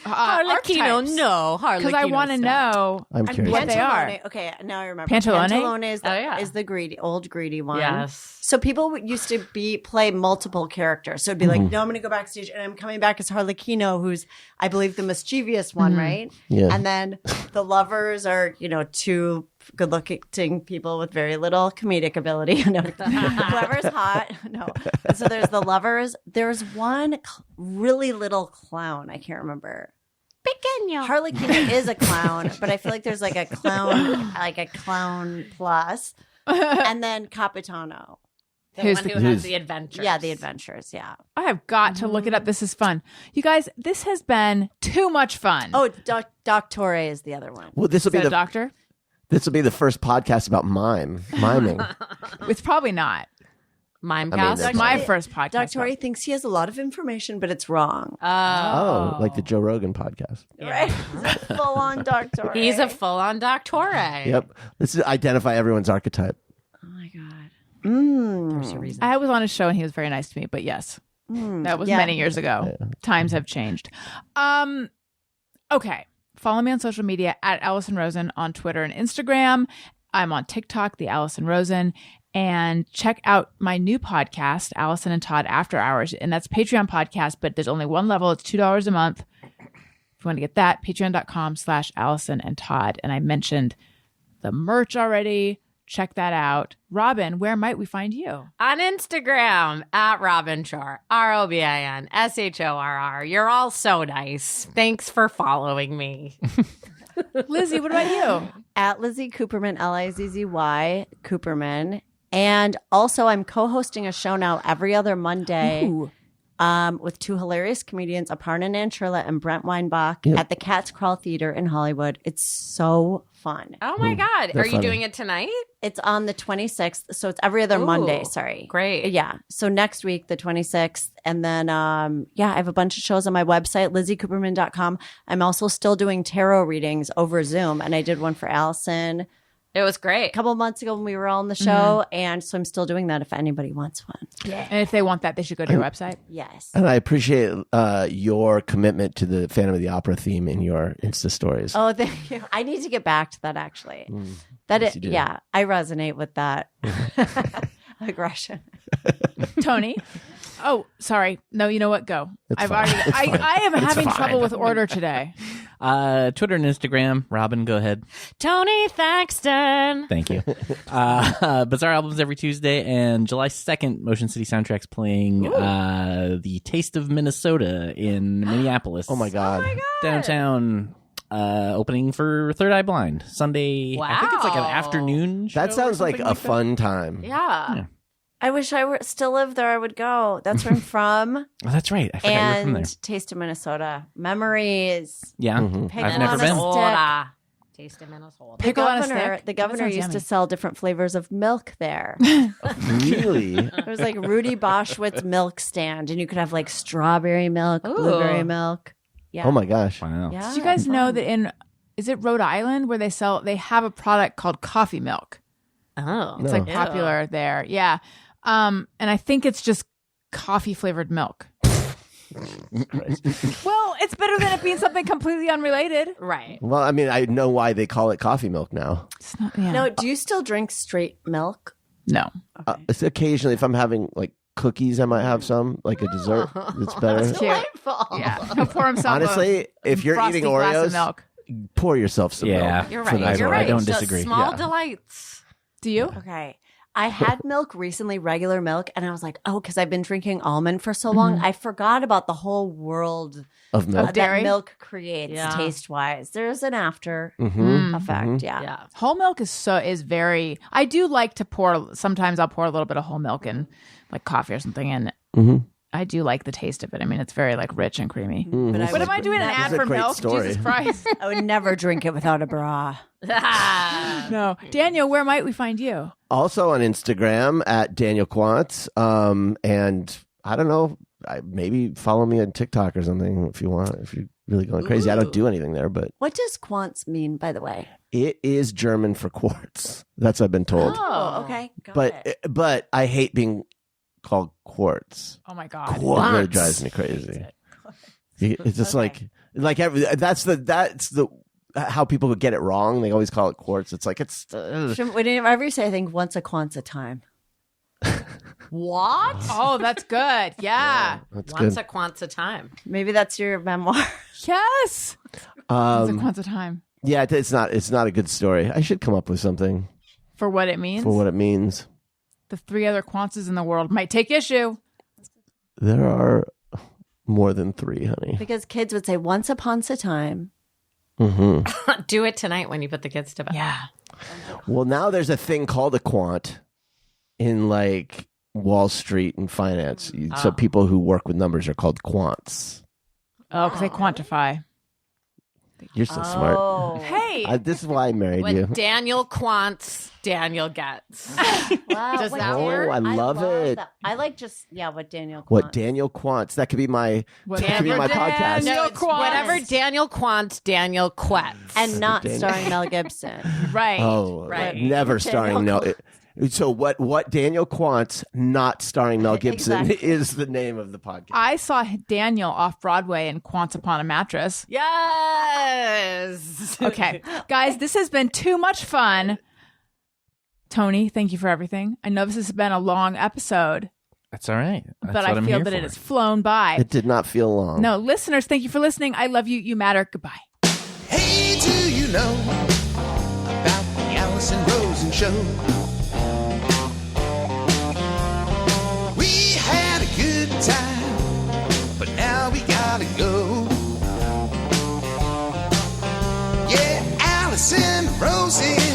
Harlequino, no. Harlequino because I want to stuff. know. I'm curious. What they are. Pantalone. Okay, now I remember. Pantalone? Pantalone is the, Oh, yeah. is the old greedy one. Yes. So people used to play multiple characters. So it'd be like, no, I'm going to go backstage and I'm coming back as Harlequino, who's, I believe, the mischievous one, right? Yeah. And then the lovers are, two good-looking people with very little comedic ability. No, whoever's hot. No. And so there's the lovers. There's one really little clown. I can't remember. Harlequin is a clown, but I feel like there's like a clown plus, and then Capitano. The Who's one the- who has the adventure. Yeah, the adventures. Yeah. I have got to look it up. This is fun. You guys, this has been too much fun. Oh, Doctore is the other one. well, this will is be that a the doctor? first podcast about miming. It's probably not. Mimecast. that's It's my first podcast. Doctore thinks he has a lot of information, but it's wrong. Oh, like the Joe Rogan podcast. Right? Full on Doctore. He's a full-on doctore. Yep. Let's identify everyone's archetype. Oh my god. There's a reason. I was on his show and he was very nice to me, but yes, that was yeah. many years ago. Times have changed. Okay. Follow me on social media at Allison Rosen on Twitter and Instagram. I'm on TikTok, the Allison Rosen, and check out my new podcast, Allison and Todd After Hours. And that's a Patreon podcast, but there's only one level. It's $2 a month. If you want to get that, patreon.com/Allison and Todd. And I mentioned the merch already. Check that out. Robin, where might we find you? On Instagram at Robin Shorr, ROBINSHORR. You're all so nice. Thanks for following me. Lizzy, what about you? At Lizzy Cooperman, Lizzy Cooperman. And also, I'm co-hosting a show now every other Monday with two hilarious comedians, Aparna Nancherla and Brent Weinbach, at the Cat's Crawl Theater in Hollywood. It's so fun. Oh my God. they're Are you funny. doing it tonight? It's on the 26th, so it's every other Monday. Sorry. Great. Yeah. So next week, the 26th. And then, I have a bunch of shows on my website, LizzyCooperman.com. I'm also still doing tarot readings over Zoom. And I did one for Allison It was great. a couple of months ago when we were all on the show. And so I'm still doing that if anybody wants one. And if they want that, they should go to your website. Yes. And I appreciate your commitment to the Phantom of the Opera theme in your Insta stories. Oh, thank you. I need to get back to that actually. Yes, you do. Yeah, I resonate with that aggression. Tony. Oh, sorry. No, you know what? Go. It's I've fine. already. It's fine. I am It's having fine. trouble with order today. Twitter and Instagram. Robin, go ahead. Tony Thaxton. Thank you. Bizarre Albums every Tuesday, and July 2nd, Motion City Soundtracks playing The Taste of Minnesota in Minneapolis. Oh my god. Downtown, opening for Third Eye Blind. Sunday, I think it's like an Wow. afternoon show That sounds or like something a that. fun time. Yeah. I wish I still lived there. I would go. That's where I'm from. Oh, that's right. I forgot you were from there. And Taste of Minnesota. Memories. Yeah, Pickle I've never on a been. stick. Minnesota. Taste of Minnesota. Pickle on a The stick? governor That sounds used to yummy. sell different flavors of milk there. Really? There was like Rudy Boschwitz milk stand, and you could have like strawberry milk, blueberry milk. Yeah. Oh my gosh. Wow. Yeah. Do you guys know that is it Rhode Island where they have a product called coffee milk? Oh. It's like popular there. Yeah. And I think it's just coffee flavored milk. Well, it's better than it being something completely unrelated. Right. Well, I mean, I know why they call it coffee milk now. It's not, yeah. No, do you still drink straight milk? No. It's occasionally, if I'm having like cookies, I might have some, like a dessert. It's better. Cute. Delightful. Yeah. He'll pour himself Honestly, if you're frosty eating glass of Oreos, milk. pour yourself some Yeah. milk. You're for right. that You're Oreo. right. I don't Just disagree. Small Yeah. delights. Do you? Okay. I had milk recently, regular milk, and I was like, oh, because I've been drinking almond for so long, I forgot about the whole world Of milk. dairy? that milk creates Yeah. taste-wise. There's an after Mm-hmm. effect, yeah. Yeah. Whole milk is very. I do like to pour. Sometimes I'll pour a little bit of whole milk in, like coffee or something, and Mm-hmm. I do like the taste of it. I mean, it's very like rich and creamy. But What am I doing an This ad is a for great milk? story. Jesus Christ! I would never drink it without a bra. No, Daniel, where might we find you? Also on Instagram at Daniel Quantz. And I don't know, maybe follow me on TikTok or something if you want. If you're really going crazy, I don't do anything there, but What does quantz mean, by the way? it is German for quartz. That's what I've been told. Oh, okay. Got but it. but I hate being called quartz. Oh my God! It really drives me crazy. It's just like that's the how people get it wrong. They always call it quartz. It's like it's Whenever you say, I think once a quant's a time. What? Oh, that's good. Yeah. that's Once good. a quant's a time. Maybe that's your memoir. Yes. It's a quant's a time Yeah, it's not a good story. I should come up with something for what it means. for what it means. The 3 other quances in the world might take issue. There are more than 3, honey. Because kids would say, once upon a time. Mm-hmm. Do it tonight when you put the kids to bed. Yeah. Well, now there's a thing called a quant in like Wall Street and finance. So people who work with numbers are called quants. Oh, because they quantify. You're so smart. Oh. Hey. This is why I married you. When Daniel quants, Daniel gets. Wow. Does wait, that Oh, work? I love it. that. I like just, what Daniel What quants. Daniel quants? That could be my Whatever podcast. Daniel No, it's quants. whatever Daniel quants, Daniel quets. And not Daniel. starring Mel Gibson. Right. Oh, Right. never starring Mel. So what Daniel quants, not starring Mel Gibson, Exactly. is the name of the podcast. I saw Daniel off Broadway in Quants Upon a Mattress. Yes. Okay. Guys, this has been too much fun. Tony, thank you for everything. I know this has been a long episode, That's all right. That's but what I I'm feel here that for. it has flown by. It did not feel long. No, listeners, thank you for listening. I love you. You matter. Goodbye. Hey, do you know about the Allison Rosen show? We had a good time, but now we gotta go. Yeah, Allison Rosen